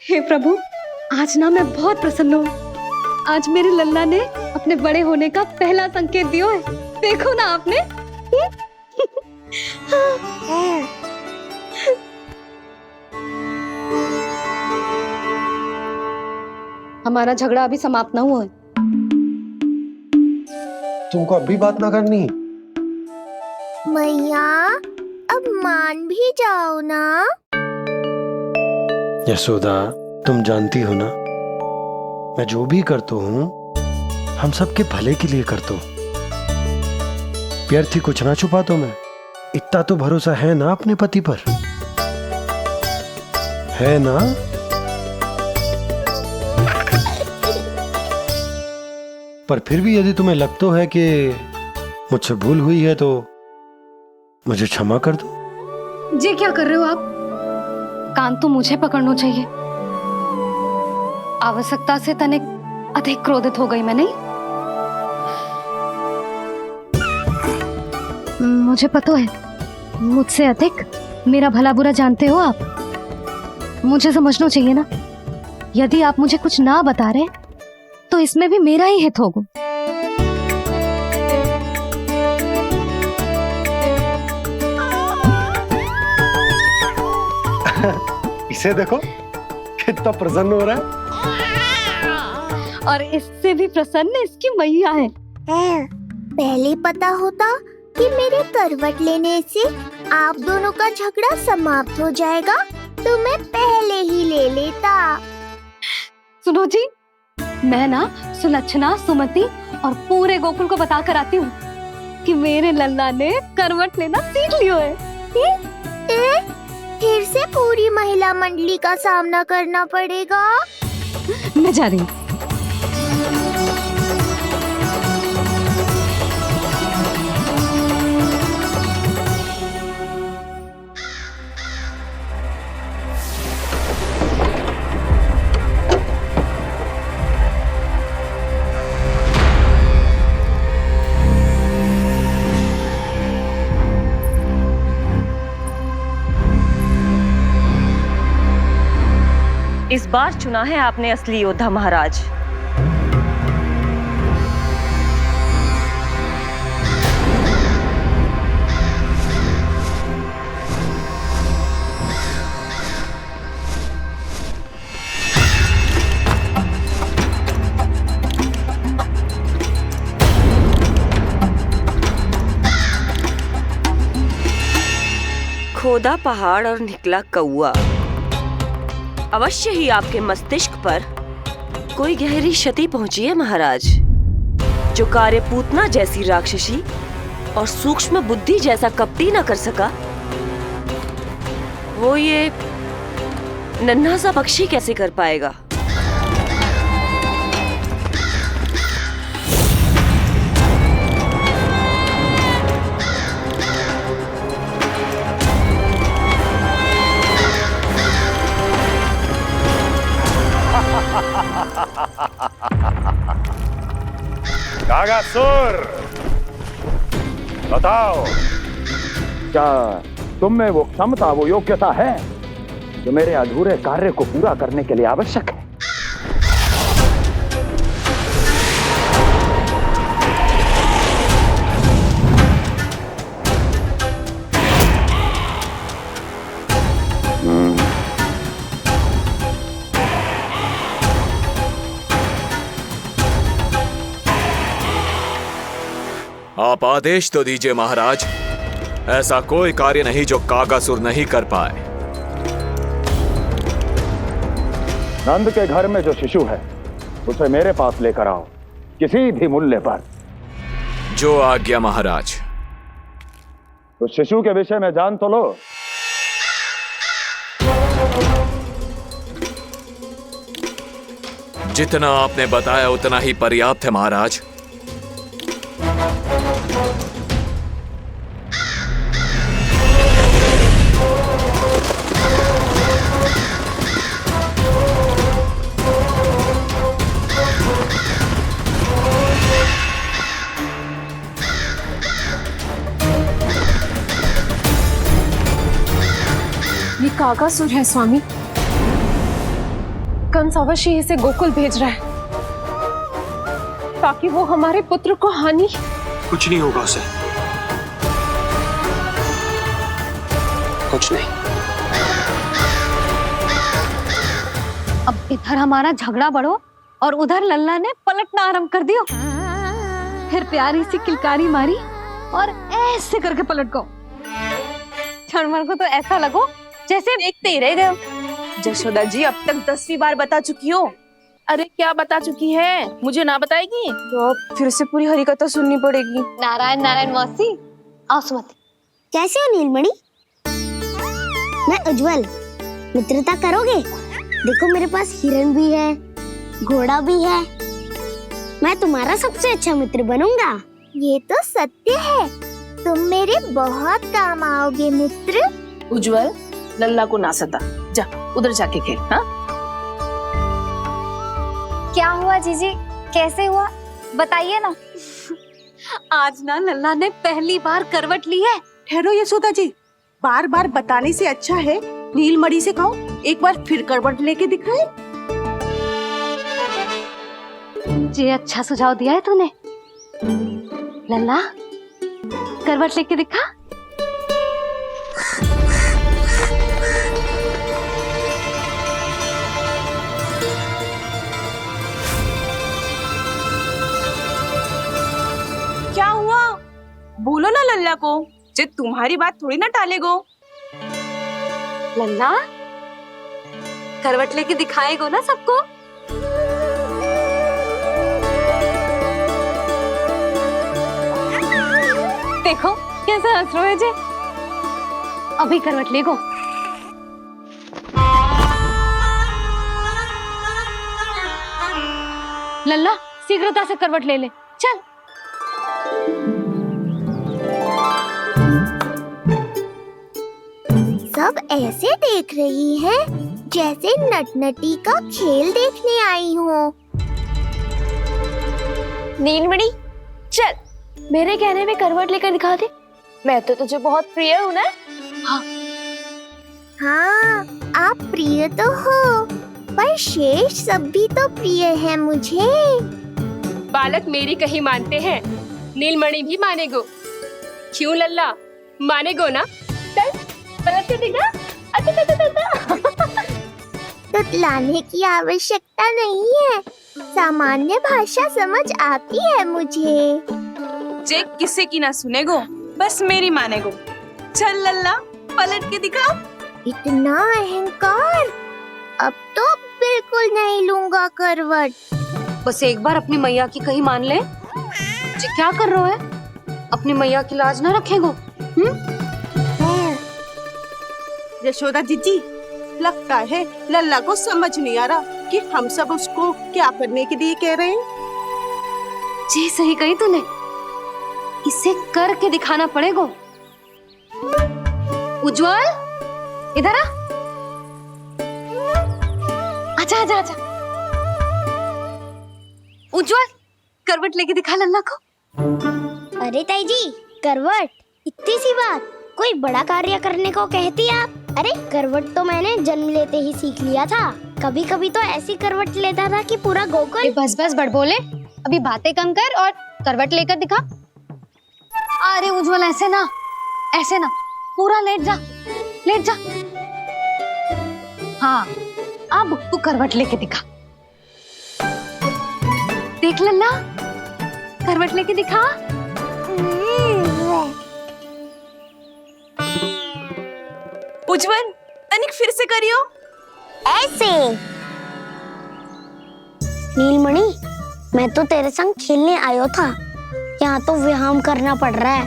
हे प्रभु, आज ना मैं बहुत प्रसन्न हूँ। आज मेरे लल्ला ने अपने बड़े होने का पहला संकेत दिया है। देखो ना आपने। हमारा झगड़ा अभी समाप्त ना हुआ है। तुमको अब भी बात ना करनी? मैया, अब मान भी जाओ ना। यशोदा, तुम जानती हो ना, मैं जो भी करता हूँ हम सबके भले के लिए करता हूँ। व्यर्थ ही कुछ ना छुपा तो मैं। इतना तो भरोसा है ना अपने पति पर, है ना? पर फिर भी यदि तुम्हें लगता है कि मुझसे भूल हुई है तो मुझे क्षमा कर दो। जी क्या कर रहे हो आप? कान तो मुझे पकड़ना चाहिए। आवश्यकता से तनिक अधिक क्रोधित हो गई मैं, नहीं? मुझे पता है, मुझसे अधिक मेरा भला बुरा जानते हो आप। मुझे समझना चाहिए ना, यदि आप मुझे कुछ ना बता रहे तो इसमें भी मेरा ही हित होगा। इसे देखो कितना प्रसन्न हो रहा है। और इससे भी प्रसन्न इसकी मैया है। पहले पता होता कि मेरे करवट लेने से आप दोनों का झगड़ा समाप्त हो जाएगा तो मैं पहले ही ले लेता। सुनो जी, मैं ना सुलक्षणा, सुमति और पूरे गोकुल को बता कर आती हूँ कि मेरे लल्ला ने करवट लेना सीख लियो है। फिर से पूरी महिला मंडली का सामना करना पड़ेगा। मैं जा रही हूँ। इस बार चुना है आपने असली योद्धा महाराज। खोदा पहाड़ और निकला कौआ। अवश्य ही आपके मस्तिष्क पर कोई गहरी क्षति पहुंची है महाराज। जो कार्य पूतना जैसी राक्षसी और सूक्ष्म बुद्धि जैसा कपटी न कर सका, वो ये नन्हा सा पक्षी कैसे कर पाएगा? कागासुर, बताओ, क्या तुम में वो क्षमता, वो योग्यता है जो मेरे अधूरे कार्य को पूरा करने के लिए आवश्यक है? आप आदेश तो दीजिए महाराज। ऐसा कोई कार्य नहीं जो कागासुर नहीं कर पाए। नंद के घर में जो शिशु है उसे मेरे पास लेकर आओ, किसी भी मूल्य पर। जो आज्ञा महाराज। उस शिशु के विषय में जान तो लो। जितना आपने बताया उतना ही पर्याप्त है महाराज। ये कागासुर है स्वामी। कंस अवश्य इसे गोकुल भेज रहा है ताकि वो हमारे पुत्र को हानि। कुछ नहीं होगा उसे, कुछ नहीं। अब इधर हमारा झगड़ा बढ़ो और उधर लल्ला ने पलटना आरंभ कर दियो। फिर प्यारी सी किलकारी मारी और ऐसे करके पलट गो। क्षणभर को तो ऐसा लगो जैसे देखते ही रह गए। जशोदा जी अब तक 10वीं बार बता चुकी हो। अरे क्या बता चुकी है, मुझे ना बताएगी तो अब फिर से पूरी हरिकथा सुननी पड़ेगी। नारायण नारायण मौसी, आओ सुमति। कैसे हो नीलमणि? मैं उज्जवल, मित्रता करोगे? देखो मेरे पास हिरण भी है, घोड़ा भी है। मैं तुम्हारा सबसे अच्छा मित्र बनूंगा। ये तो सत्य है, तुम मेरे बहुत काम आओगे मित्र। उज्जवल, लल्ला को ना सता, जा उधर जाके खेल। हाँ, क्या हुआ जीजी, कैसे हुआ बताइए ना। आज ना लल्ला ने पहली बार करवट ली है। ठहरो यशोदा जी, बार बार बताने से अच्छा है नीलमणि से कहो एक बार फिर करवट लेके दिखाए। ये अच्छा सुझाव दिया है तूने। लल्ला करवट लेके दिखा। क्या हुआ? बोलो ना लल्ला को, जे तुम्हारी बात थोड़ी ना टालेगो। लल्ला करवट लेके दिखाएगो ना सबको। देखो कैसा हंस रहे जे। अभी करवट लेगो। लल्ला शीघ्रता से करवट ले ले, चल। सब ऐसे देख रही है जैसे नटनटी का खेल देखने आई हो। नीलमणि चल, मेरे कहने में करवट लेकर दिखा दे। मैं तो तुझे बहुत प्रिय हूँ ना। हाँ, आप प्रिय तो हो, पर शेष सब भी तो प्रिय है मुझे। बालक मेरी कहीं मानते हैं, नीलमणि भी मानेगो। क्यों लल्ला, मानेगो ना? चल पलट के दिखा। तुतलाने की आवश्यकता नहीं है, सामान्य भाषा समझ आती है मुझे। जे किसी की ना सुनेगो, बस मेरी मानेगो। चल लल्ला पलट के दिखा। इतना अहंकार, अब तो बिल्कुल नहीं लूंगा करवट। बस एक बार अपनी मैया की कहीं मान ले। जी क्या कर रहे हो? अपनी मैया की लाज ना रखेगो। यशोदा जीजी, लगता है लल्ला को समझ नहीं आ रहा कि हम सब उसको क्या करने के लिए कह रहे हैं। जी सही कही तूने, इसे करके दिखाना पड़ेगा। उज्जवल इधर आ। आजा आजा आजा। उज्जवल करवट लेके दिखा लल्ला को। अरे ताई जी, करवट इतनी सी बात, कोई बड़ा कार्य करने को कहती आप? अरे करवट तो मैंने जन्म लेते ही सीख लिया था। कभी कभी तो ऐसी करवट लेता था कि पूरा गोकुल। बस बस बड़बोले, अभी बातें कम कर और करवट लेकर दिखा। अरे उज्जवल, ऐसे ना पूरा लेट जा। हाँ, अब तू करवट लेके दिखा। देख लल्ला, करवट लेके दिखा। उज्जवल, तनिक फिर से करियो। ऐसे। नीलमणि, मैं तो तेरे संग खेलने आयो था, यहाँ तो व्यायाम करना पड़ रहा है।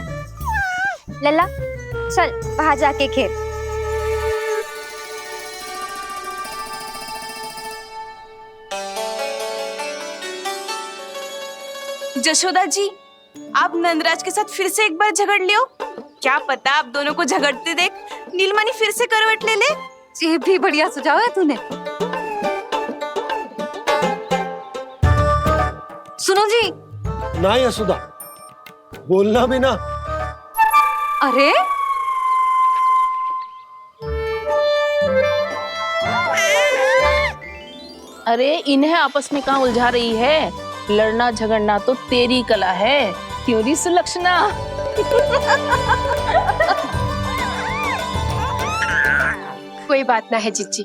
लल्ला चल बाहर जाके खेल। जशोदा जी, आप नंदराज के साथ फिर से एक बार झगड़ लियो। क्या पता आप दोनों को झगड़ते देख नीलमणि फिर से करवट ले ले। ये भी बढ़िया सुझाव है तूने। सुनो जी। ना यशोदा, बोलना भी ना। अरे अरे इन्हें आपस में कहाँ उलझा रही है? लड़ना झगड़ना तो तेरी कला है, क्यों री सुलक्षणा? कोई बात ना है जीजी,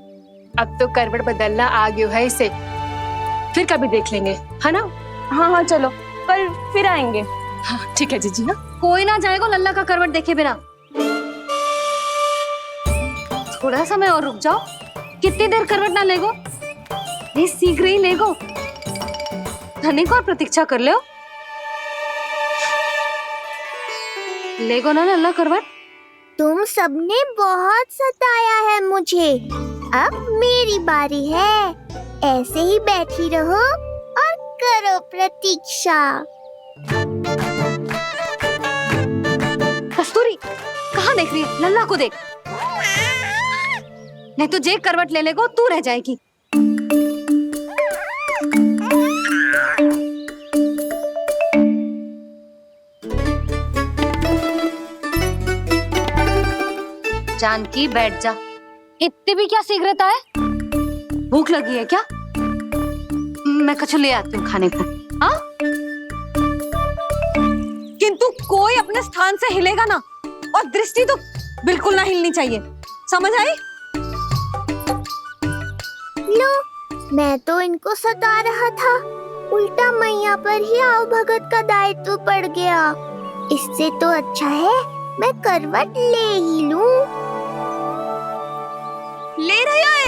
अब तो करवट बदलना आ गयो है इसे, फिर कभी देख लेंगे, है ना? हाँ चलो, कल फिर आएंगे। हाँ ठीक है जीजी। हाँ, कोई ना जाएगा लल्ला का करवट देखे बिना। थोड़ा समय और रुक जाओ। कितनी देर करवट ना लेगो? ये सीख रही लेगो। धनिक और प्रतीक्षा कर लो। लेगो ना लल्ला करवट। तुम सबने बहुत सताया है मुझे, अब मेरी बारी है। ऐसे ही बैठी रहो और करो प्रतीक्षा। कस्तूरी, कहाँ देख रही है? लल्ला को देख, नहीं तो जे करवट ले लेगो तू रह जाएगी। जानकी बैठ जा। इतनी भी क्या शीघ्रता है? भूख लगी है क्या? मैं कछु ले आती हूँ खाने को। हाँ? किंतु कोई अपने स्थान से हिलेगा ना, और दृष्टि तो बिल्कुल ना हिलनी चाहिए, समझ आई? लो, मैं तो इनको सता रहा था, उल्टा मैया पर ही आओ भगत का दायित्व पड़ गया। इससे तो अच्छा है मैं करवट ले ही लूं। ले रही है?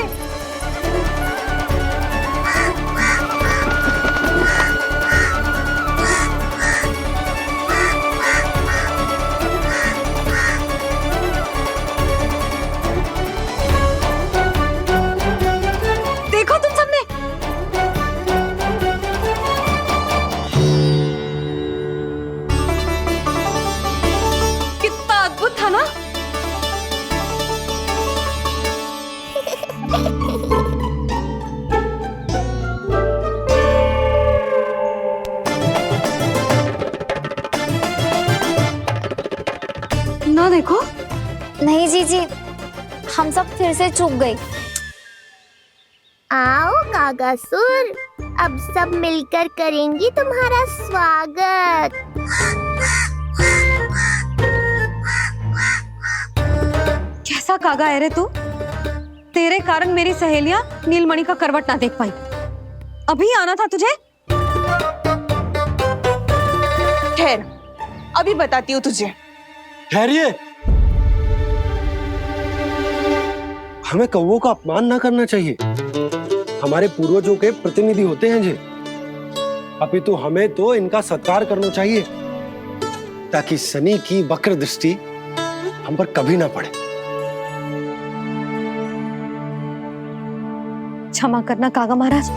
देखो तुम सबने, कितना अद्भुत था ना? ना देखो। नहीं जीजी, हम सब फिर से चूक गए। आओ कागासुर, अब सब मिलकर करेंगी तुम्हारा स्वागत। कैसा कागा है रे तू? तेरे कारण मेरी सहेलियां नीलमणि का करवट ना देख पाई। अभी आना था तुझे। ठहर, अभी बताती हूँ तुझे। ठहरिए, हमें कौवों का अपमान ना करना चाहिए। हमारे पूर्वजों के प्रतिनिधि होते हैं जी। अपितु हमें तो इनका सत्कार करना चाहिए, ताकि शनि की वक्र दृष्टि हम पर कभी ना पड़े। क्षमा करना कागा महाराज।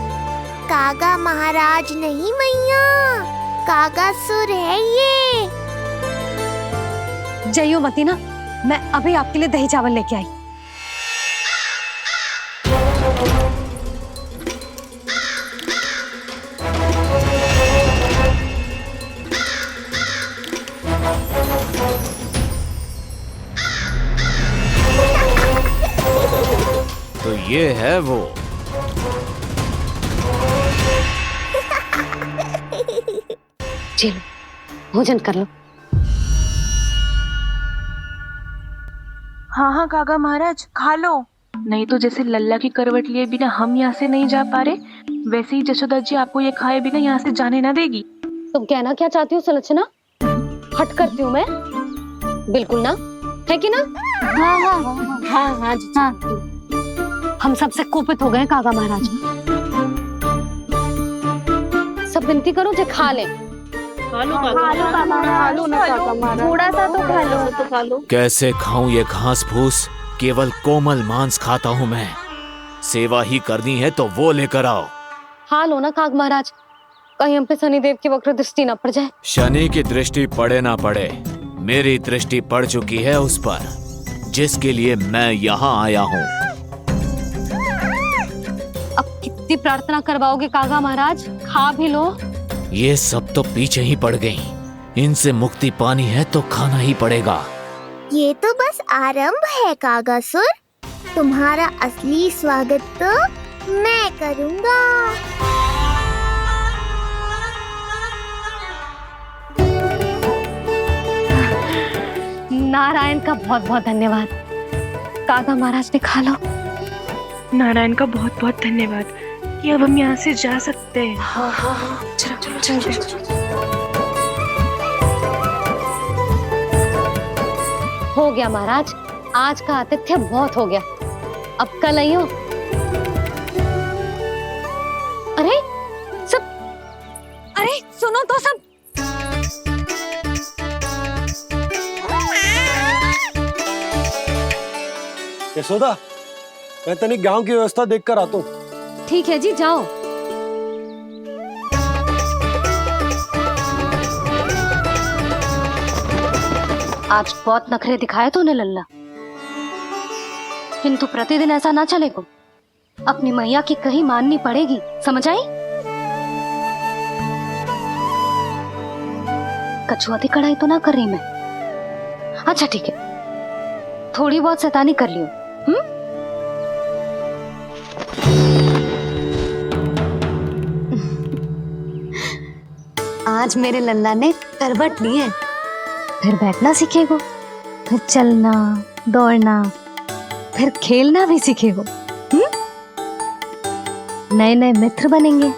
कागा महाराज नहीं मैया, कागासुर है ये। जइयो मती ना, मैं अभी आपके लिए दही चावल लेके आई। तो ये है वो। चलो भोजन कर लो। हाँ हाँ काका महाराज खा लो। नहीं तो जैसे लल्ला की करवट लिए बिना हम यहाँ से नहीं जा पा रहे, वैसे ही जशोदा जी आपको ये खाए बिना यहाँ से जाने ना देगी। तुम कहना क्या चाहती हो सुलक्षणा? हट करती हूँ मैं? बिल्कुल ना, है कि ना? हाँ हाँ हाँ हाँ हाँ जी हाँ। हम सबसे कोपित हो गए काका महाराज। सब विनती करो जो खा ले। थोड़ा सा तो खा लो। कैसे खाऊं ये घास फूस? केवल कोमल मांस खाता हूँ मैं। सेवा ही करनी है तो वो लेकर आओ। खा लो ना काग महाराज, कहीं हम पे शनिदेव की वक्र दृष्टि न पड़ जाए। शनि की दृष्टि पड़े ना पड़े, मेरी दृष्टि पड़ चुकी है उस पर, जिसके लिए मैं यहाँ आया हूँ। अब कितनी प्रार्थना करवाओगे कागा महाराज? खा भी लो। ये सब तो पीछे ही पड़ गई, इनसे मुक्ति पानी है तो खाना ही पड़ेगा। ये तो बस आरंभ है कागासुर, तुम्हारा असली स्वागत तो मैं करूँगा। नारायण का बहुत बहुत धन्यवाद। कागा महाराज ने खा लो। नारायण का बहुत बहुत धन्यवाद कि अब हम यहाँ से जा सकते हैं। हाँ हाँ हाँ चलो चलो चलो। हो गया महाराज, आज का आतिथ्य बहुत हो गया, अब कल आइयो। अरे सब, अरे सुनो तो सब। यशोदा, मैं तनिक गांव की व्यवस्था देखकर आता हूँ। ठीक है जी, जाओ। आज बहुत नखरे दिखाए तूने लल्ला, किंतु प्रतिदिन ऐसा ना चलेगा। अपनी मैया की कहीं माननी पड़ेगी, समझ आई? कछुआती कढ़ाई तो ना कर रही मैं। अच्छा ठीक है, थोड़ी बहुत शैतानी कर लियो। आज मेरे लल्ला ने करवट ली है, फिर बैठना सीखेगो, फिर चलना दौड़ना, फिर खेलना भी सीखेगो। नए नए मित्र बनेंगे।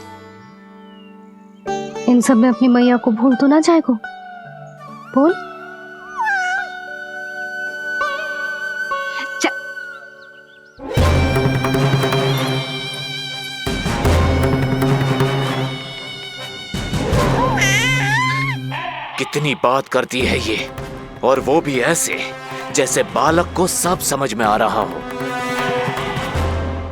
इन सब में अपनी मैया को भूल तो ना जाएगो। बोल। कितनी बात करती है ये, और वो भी ऐसे जैसे बालक को सब समझ में आ रहा हो।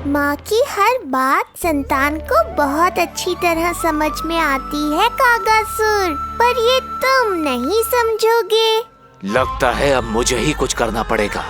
माँ की हर बात संतान को बहुत अच्छी तरह समझ में आती है कागासुर, पर ये तुम नहीं समझोगे। लगता है अब मुझे ही कुछ करना पड़ेगा।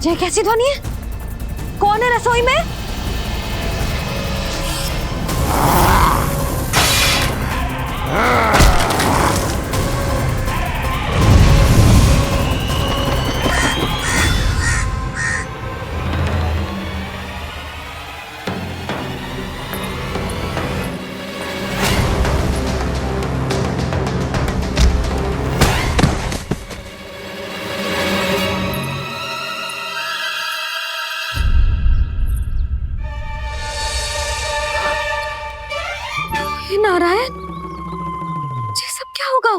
ये कैसी ध्वनि है? कौन है रसोई में? नारायण, ये सब क्या होगा?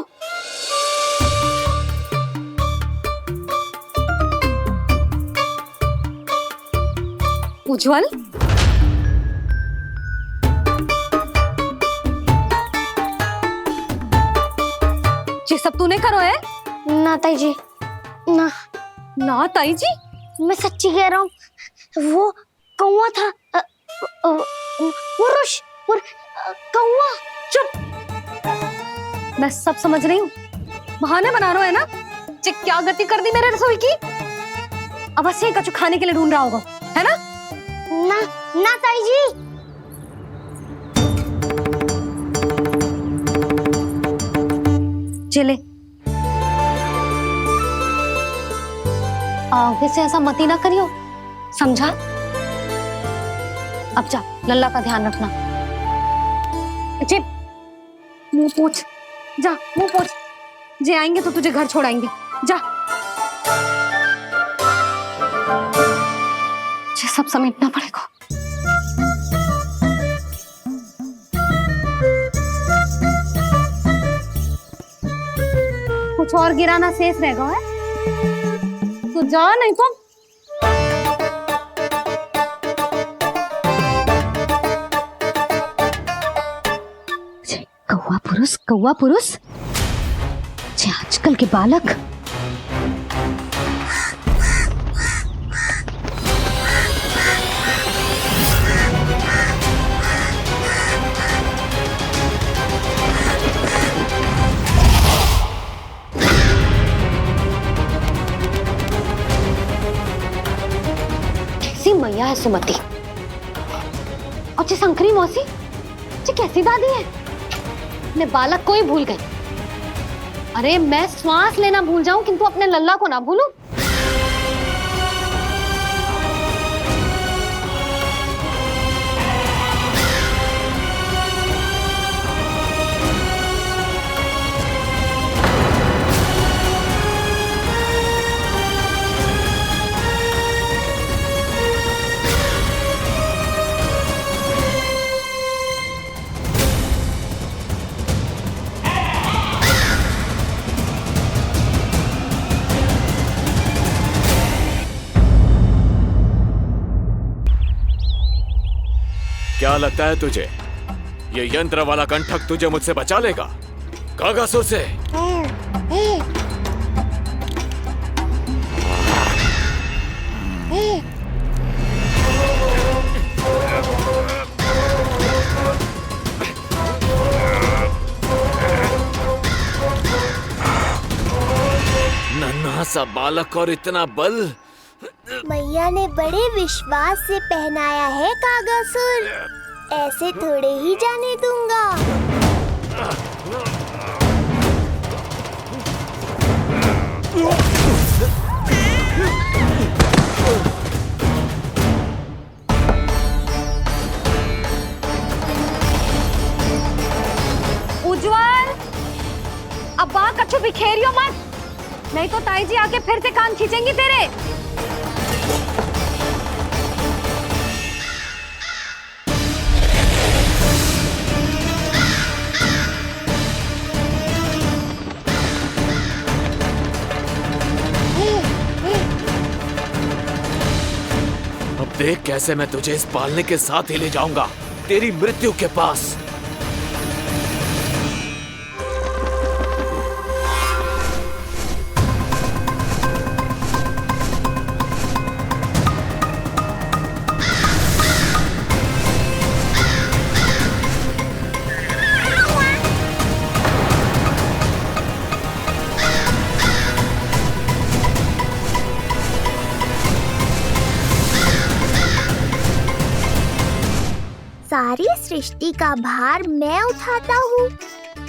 उज्जवल, ये सब तूने करो है? ना ताई जी, ना ना ताई जी, मैं सच्ची कह रहा हूँ। वो कौवा था, पुरुष कौवा। चुप, मैं सब समझ रही हूँ। बहाने बना रहे हो है ना? क्या गति कर दी मेरे रसोई की? अब ऐसे ही कछु खाने के लिए ढूंढ रहा होगा, है ना? ना ना ताई जी। चले, आगे से ऐसा मती ना करियो, समझा? अब जा, लल्ला का ध्यान रखना। चिप, मुंह पोंछ, जा मुंह पोंछ। जे आएंगे तो तुझे घर छोड़ाएंगे, जा। ये सब समेटना पड़ेगा। कुछ और गिराना शेष रहेगा है? तो जा, नहीं तो कौवा पुरुष जे आजकल के बालक। कैसी मैया है सुमति, और जे शंकरी मौसी, जे कैसी दादी है। अपने बालक को ही भूल गई। अरे मैं श्वास लेना भूल जाऊं किंतु अपने लल्ला को ना भूलूं। क्या लगता है तुझे ये यंत्र वाला कंठक तुझे मुझसे बचा लेगा? कागासुर से नन्हा सा बालक और इतना बल। मैया ने बड़े विश्वास से पहनाया है कागासुर, ऐसे थोड़े ही जाने दूंगा। उज्जवल, अब बात कछु बिखेरियो मत, नहीं तो ताई जी आके फिर से कान खींचेंगी तेरे। अब देख कैसे मैं तुझे इस पालने के साथ ही ले जाऊंगा तेरी मृत्यु के पास। सारी सृष्टि का भार मैं उठाता हूँ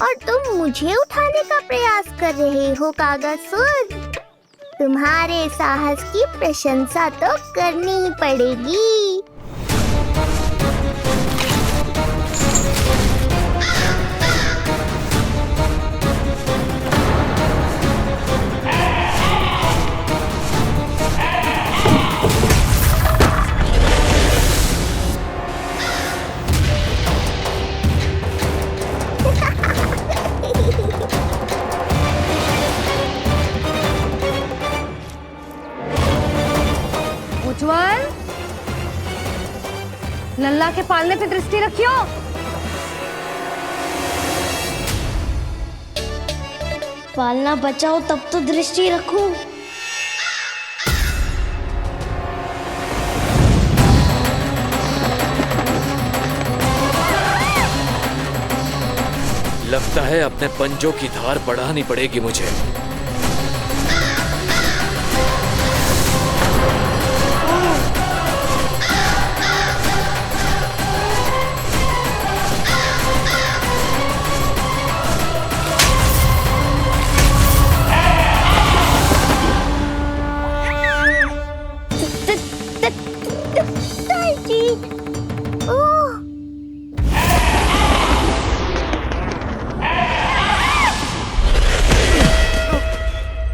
और तुम मुझे उठाने का प्रयास कर रहे हो कागासुर। तुम्हारे साहस की प्रशंसा तो करनी ही पड़ेगी। उज्जवल, लल्ला के पालने पे दृष्टि रखियो। पालना बचाओ तब तो दृष्टि रखूं। लगता है अपने पंजों की धार बढ़ानी पड़ेगी मुझे।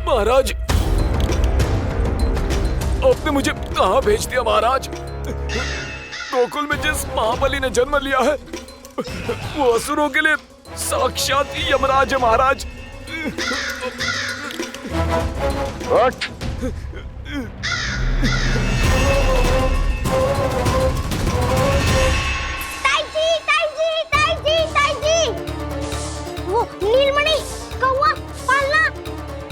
महाराज, आपने मुझे कहाँ भेज दिया महाराज? गोकुल में जिस महाबली ने जन्म लिया है वो असुरों के लिए साक्षात यमराज है महाराज। उठ। वो नीलमणि, कौवा, पालना,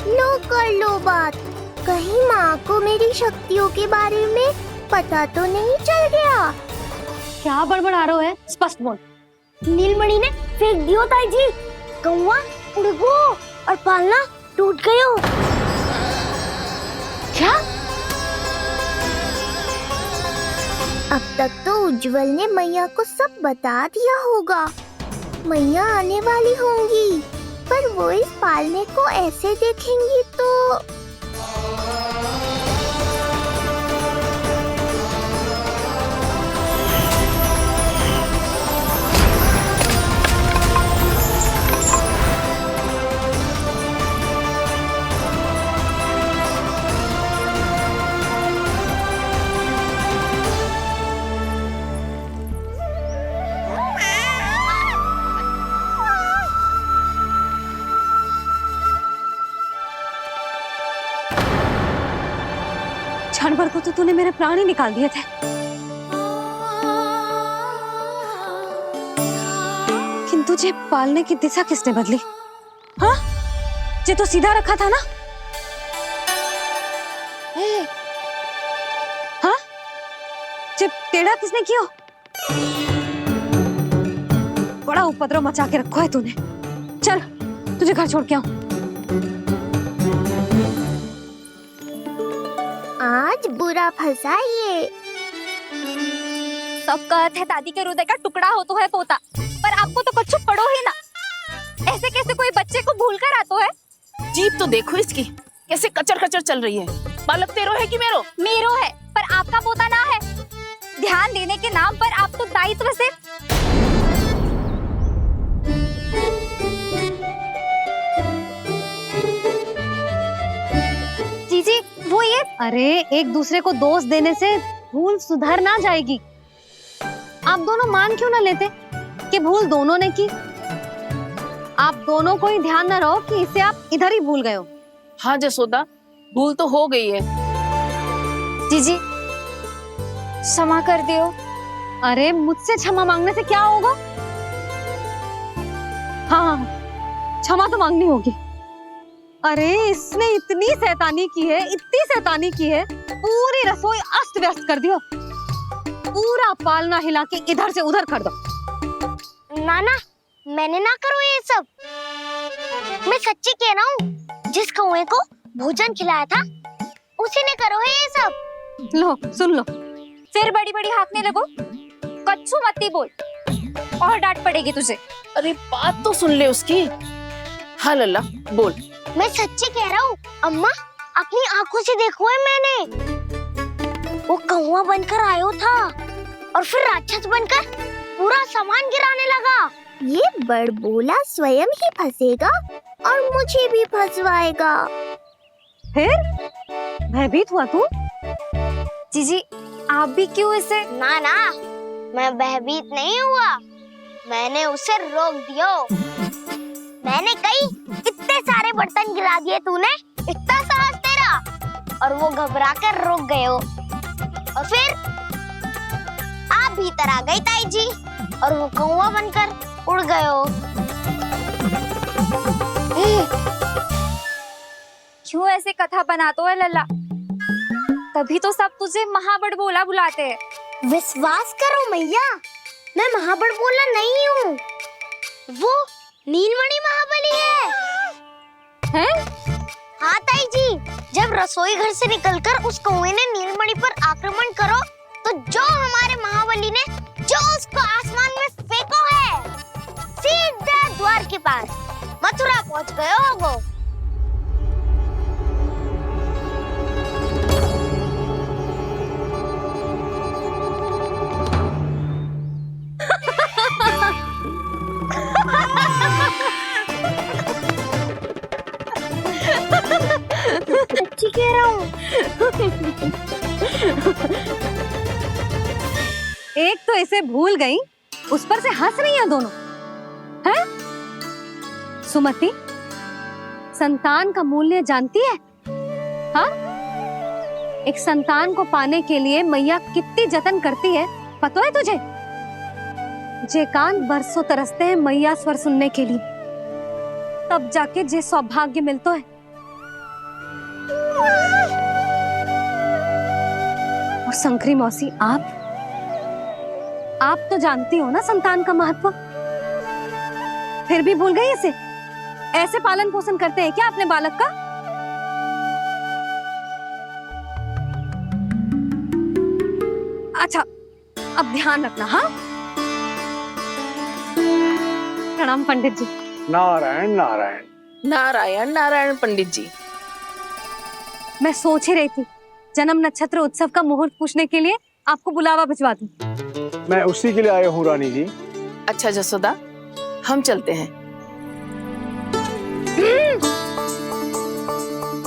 लो कर लो बात। कहीं माँ को मेरी शक्तियों के बारे में पता तो नहीं चल गया? क्या बड़बड़ा रहे हो है? स्पष्ट बोल। नीलमणि ने फेंक दियो ताई जी। कौवा उड़ गयो और पालना टूट गयो। क्या? अब तक तो उज्जवल ने मैया को सब बता दिया होगा। मैया आने वाली होंगी, पर वो इस पालने को ऐसे देखेंगी तो क्षण भर को तो तूने मेरे प्राण ही निकाल दिए थे, किंतु तुझे पालने की दिशा किसने बदली? हाँ, जे तो सीधा रखा था ना? हाँ, जे टेढ़ा किसने किया? बड़ा उपद्रव मचा के रखा है तूने। चल, तुझे घर छोड़ के आऊं। आज बुरा फंसा ये। सब कहते हैं दादी के हृदय का टुकड़ा हो तो है पोता, पर आपको तो कुछ पड़ो ही ना। ऐसे कैसे कोई बच्चे को भूल कर आतो है? जीप तो देखो इसकी, कैसे कचर कचर चल रही है। बालक तेरो है कि मेरो? मेरो है, पर आपका पोता ना है। ध्यान देने के नाम पर आप तो दायित्व से जीजी वो ये। अरे एक दूसरे को दोष देने से भूल सुधर ना जाएगी। आप दोनों मान क्यों ना लेते कि भूल दोनों ने की? आप दोनों को ही ध्यान न रहो कि इसे आप इधर ही भूल गए हो। हाँ जसोदा, भूल तो हो गई है। जीजी क्षमा कर दियो। अरे मुझसे क्षमा मांगने से क्या होगा? हाँ, क्षमा तो मांगनी होगी। अरे इसने इतनी शैतानी की है, इतनी शैतानी की है, पूरी रसोई अस्त व्यस्त कर दियो। पूरा पालना हिला के इधर से उधर कर दो। नाना, मैंने ना करो ये सब। मैं सच्ची कह रहा हूँ, जिस कौवे को भोजन खिलाया था उसी ने करो है ये सब। लो सुन लो, फिर बड़ी बड़ी हाँकने लगो। कच्छू मत बोल और डांट पड़ेगी तुझे। अरे बात तो सुन ले उसकी। हाँ लल्ला बोल। मैं सच्ची कह रहा हूँ अम्मा, अपनी आंखों से देखो है मैंने। वो कौवा बनकर आयो था और फिर राक्षस बनकर पूरा सामान गिराने लगा। ये बड़बोला स्वयं ही फंसेगा और मुझे भी फंसवाएगा। फिर भयभीत हुआ तू? जीजी आप भी क्यों इसे? ना ना, मैं भयभीत नहीं हुआ, मैंने उसे रोक दिया। मैंने कही इतने सारे बर्तन गिरा दिए तूने, इतना साहस तेरा, और वो घबरा कर रुक गए हो। और फिर आप भीतर आ गई ताई जी और वो कौवा बनकर उड़ गए हो। क्यों ऐसे कथा बनाते है लल्ला? तभी तो सब तुझे महाबड़ बोला बुलाते हैं। विश्वास करो मैया, मैं महाबड़ बोला नहीं हूँ, वो नीलमणि महाबली है। हैं? हाँ ताई जी, जब रसोई घर से निकलकर उस कौवे ने नीलमणि पर आक्रमण करो तो जो हमारे महाबली ने जो उसको आसमान में फेंको है, सीधा द्वार के पास मथुरा पहुंच गए हो वो। सच्ची कह रहा हूँ। एक तो इसे भूल गई, उस पर से हंस रही हैं दोनों। हैं? सुमति, संतान का मूल्य जानती है? हाँ? एक संतान को पाने के लिए मैया कितनी जतन करती है, पता है तुझे? जे कान बरसों तरसते हैं मैया स्वर सुनने के लिए, तब जाके जे सौभाग्य मिलता है। और शंकरी मौसी, आप तो जानती हो ना संतान का महत्व, फिर भी भूल गई इसे? ऐसे पालन पोषण करते हैं क्या अपने बालक का? अच्छा, अब ध्यान रखना। हाँ, प्रणाम पंडित जी। नारायण नारायण नारायण नारायण पंडित जी। मैं सोच ही रही थी जन्म नक्षत्र उत्सव का मुहूर्त पूछने के लिए आपको बुलावा भिजवा दूं। मैं उसी के लिए आया हूँ रानी जी। अच्छा जसोदा, हम चलते हैं।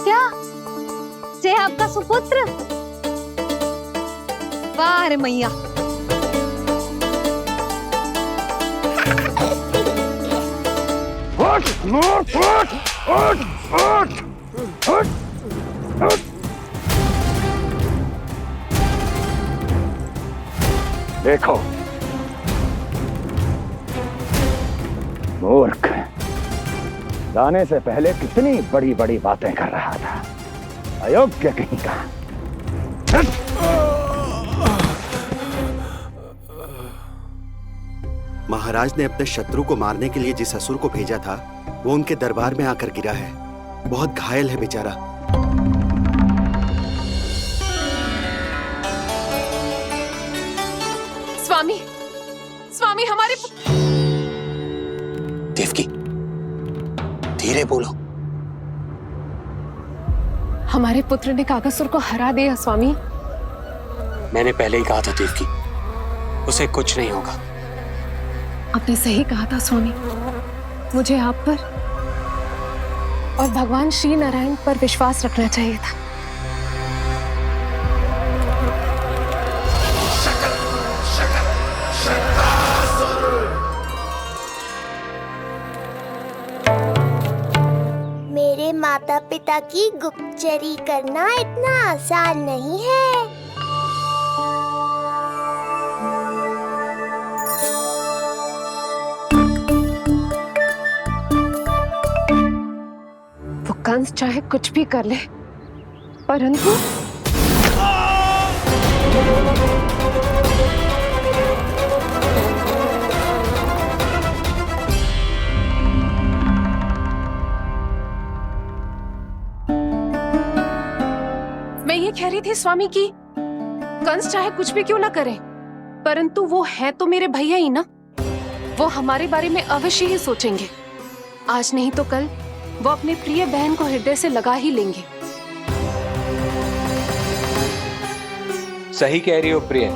क्या जे आपका सुपुत्र? वाह रे मैया। देखो मूर्ख, जाने से पहले कितनी बड़ी बड़ी बातें कर रहा था, अयोग्य कहीं का। महाराज ने अपने शत्रु को मारने के लिए जिस असुर को भेजा था वो उनके दरबार में आकर गिरा है, बहुत घायल है बेचारा। स्वामी, स्वामी हमारे देवकी, धीरे बोलो। हमारे पुत्र ने काकासुर को हरा दिया स्वामी। मैंने पहले ही कहा था देवकी, उसे कुछ नहीं होगा। आपने सही कहा था स्वामी, मुझे आप पर और भगवान श्री नारायण पर विश्वास रखना चाहिए था। मेरे माता पिता की गुप्तचरी करना इतना आसान नहीं है। वो कंस चाहे कुछ भी कर ले, परंतु मैं ये कह रही थी स्वामी कि कंस चाहे कुछ भी क्यों ना करे, परंतु वो है तो मेरे भैया ही ना। वो हमारे बारे में अवश्य ही सोचेंगे। आज नहीं तो कल वो अपने प्रिय बहन को हृदय से लगा ही लेंगे। सही कह रही हो प्रिय।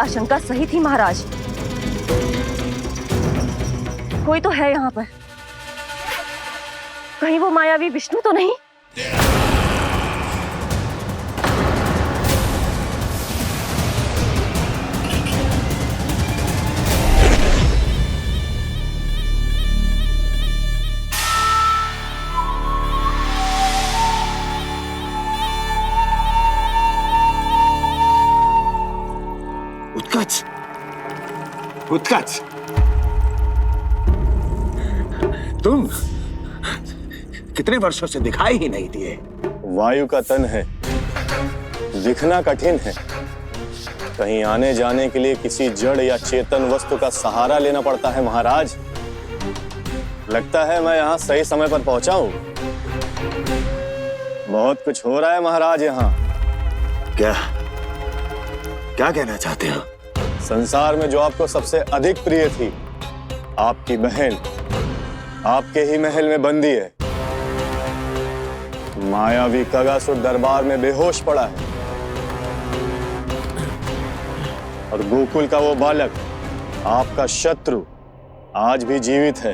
आशंका सही थी महाराज। कोई तो है यहाँ पर। कहीं वो मायावी विष्णु तो नहीं? उत्कच, उत्कच, तुम कितने वर्षों से दिखाई ही नहीं दिए। वायु का तन है, दिखना कठिन है। कहीं आने जाने के लिए किसी जड़ या चेतन वस्तु का सहारा लेना पड़ता है महाराज। लगता है मैं यहाँ सही समय पर पहुंचा हूँ। बहुत कुछ हो रहा है महाराज यहाँ। क्या क्या कहना चाहते हो? संसार में जो आपको सबसे अधिक प्रिय थी, आपकी बहन आपके ही महल में बंदी है। मायावी कगासुर दरबार में बेहोश पड़ा है और गोकुल का वो बालक, आपका शत्रु, आज भी जीवित है।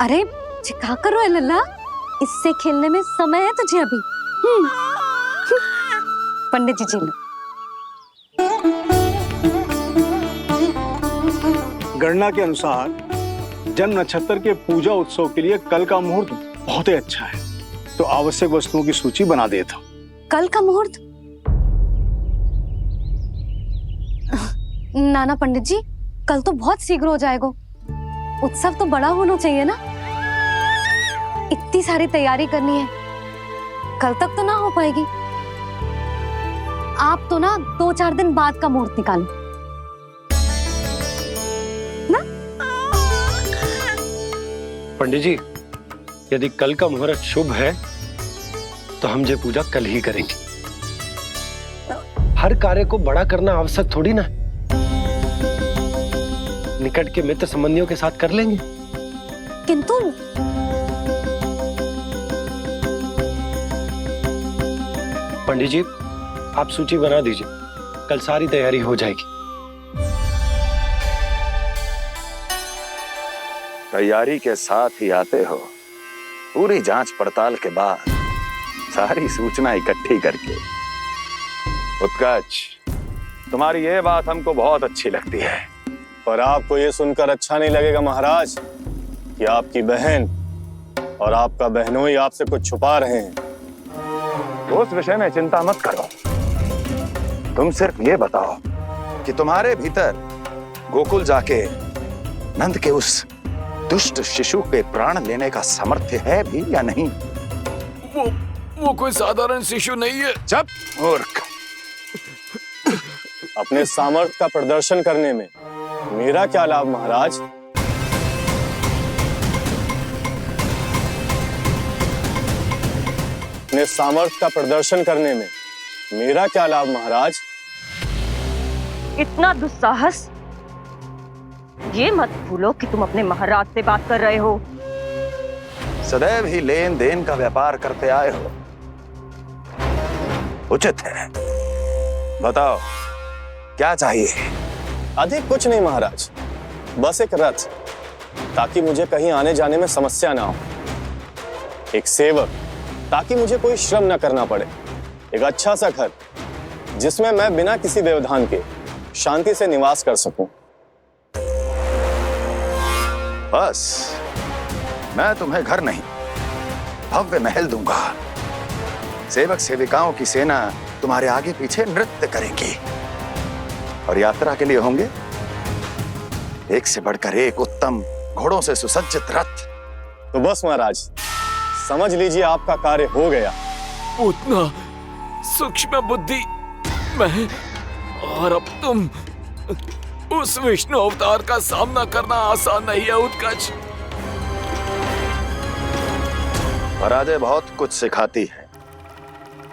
अरे क्या कर रहे हो लल्ला? इससे खेलने में समय है तुझे अभी। पंडित जी जी लो। गणना के अनुसार जन्म नक्षत्र के पूजा उत्सव के लिए कल का मुहूर्त बहुत ही अच्छा है, तो आवश्यक वस्तुओं की सूची बना देता हूँ। कल का मुहूर्त? नाना पंडित जी, कल तो बहुत शीघ्र हो जाएगा। उत्सव तो बड़ा होना चाहिए ना। इतनी सारी तैयारी करनी है, कल तक तो ना हो पाएगी। आप तो ना 2-4 दिन बाद का मुहूर्त निकालो ना। पंडित जी, यदि कल का मुहूर्त शुभ है तो हम ये पूजा कल ही करेंगे। हर कार्य को बड़ा करना आवश्यक थोड़ी ना। निकट के मित्र संबंधियों के साथ कर लेंगे। किंतु पंडित जी, आप सूची बना दीजिए, कल सारी तैयारी हो जाएगी। तैयारी के साथ ही आते हो, पूरी जांच पड़ताल के बाद सारी सूचना इकट्ठी करके। उत्कच, तुम्हारी ये बात हमको बहुत अच्छी लगती है। पर आपको ये सुनकर अच्छा नहीं लगेगा महाराज कि आपकी बहन और आपका बहनोई आपसे कुछ छुपा रहे हैं। उस विषय में चिंता मत करो। तुम सिर्फ ये बताओ कि तुम्हारे भीतर गोकुल जाके नंद के उस दुष्ट शिशु के प्राण लेने का सामर्थ्य है भी या नहीं? वो कोई साधारण शिशु नहीं है। चुप मूर्ख। अपने सामर्थ्य का प्रदर्शन करने में मेरा क्या लाभ महाराज? अपने सामर्थ्य का प्रदर्शन करने में मेरा क्या लाभ महाराज? इतना दुस्साहस? ये मत भूलो कि तुम अपने महाराज से बात कर रहे हो। सदैव ही लेन देन का व्यापार करते आए हो, उचित है। बताओ क्या चाहिए? अधिक कुछ नहीं महाराज, बस एक रथ, ताकि मुझे कहीं आने जाने में समस्या ना हो। एक सेवक, ताकि मुझे कोई श्रम ना करना पड़े। एक अच्छा सा घर, जिसमें मैं बिना किसी व्यवधान के शांति से निवास कर सकूं। बस, मैं तुम्हें घर नहीं, भव्य महल दूंगा। सेवक सेविकाओं की सेना तुम्हारे आगे पीछे नृत्य करेंगी और यात्रा के लिए होंगे एक से बढ़कर एक उत्तम घोड़ों से सुसज्जित रथ। तो बस महाराज, समझ लीजिए आपका कार्य हो गया। उतना सूक्ष्म बुद्धि मैं, और अब तुम, उस विष्णु अवतार का सामना करना आसान नहीं है उत्कच। पराजय बहुत कुछ सिखाती है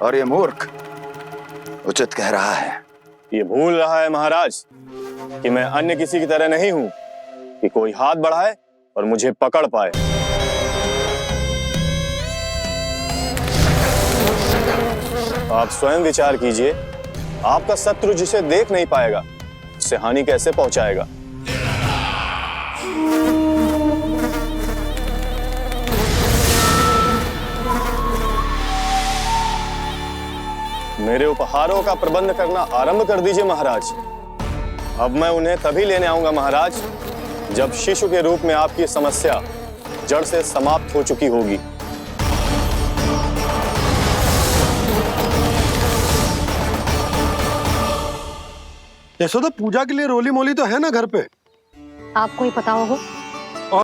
और ये मूर्ख उचित कह रहा है। ये भूल रहा है महाराज कि मैं अन्य किसी की तरह नहीं हूं कि कोई हाथ बढ़ाए और मुझे पकड़ पाए। आप स्वयं विचार कीजिए आपका शत्रु जिसे देख नहीं पाएगा उससे हानि कैसे पहुंचाएगा? मेरे उपहारों का प्रबंध करना आरंभ कर दीजिए महाराज। अब मैं उन्हें तभी लेने आऊंगा महाराज जब शिशु के रूप में आपकी समस्या जड़ से समाप्त हो चुकी होगी। यशोदा, पूजा के लिए रोली मोली तो है ना घर पे? आपको ही पता होगा।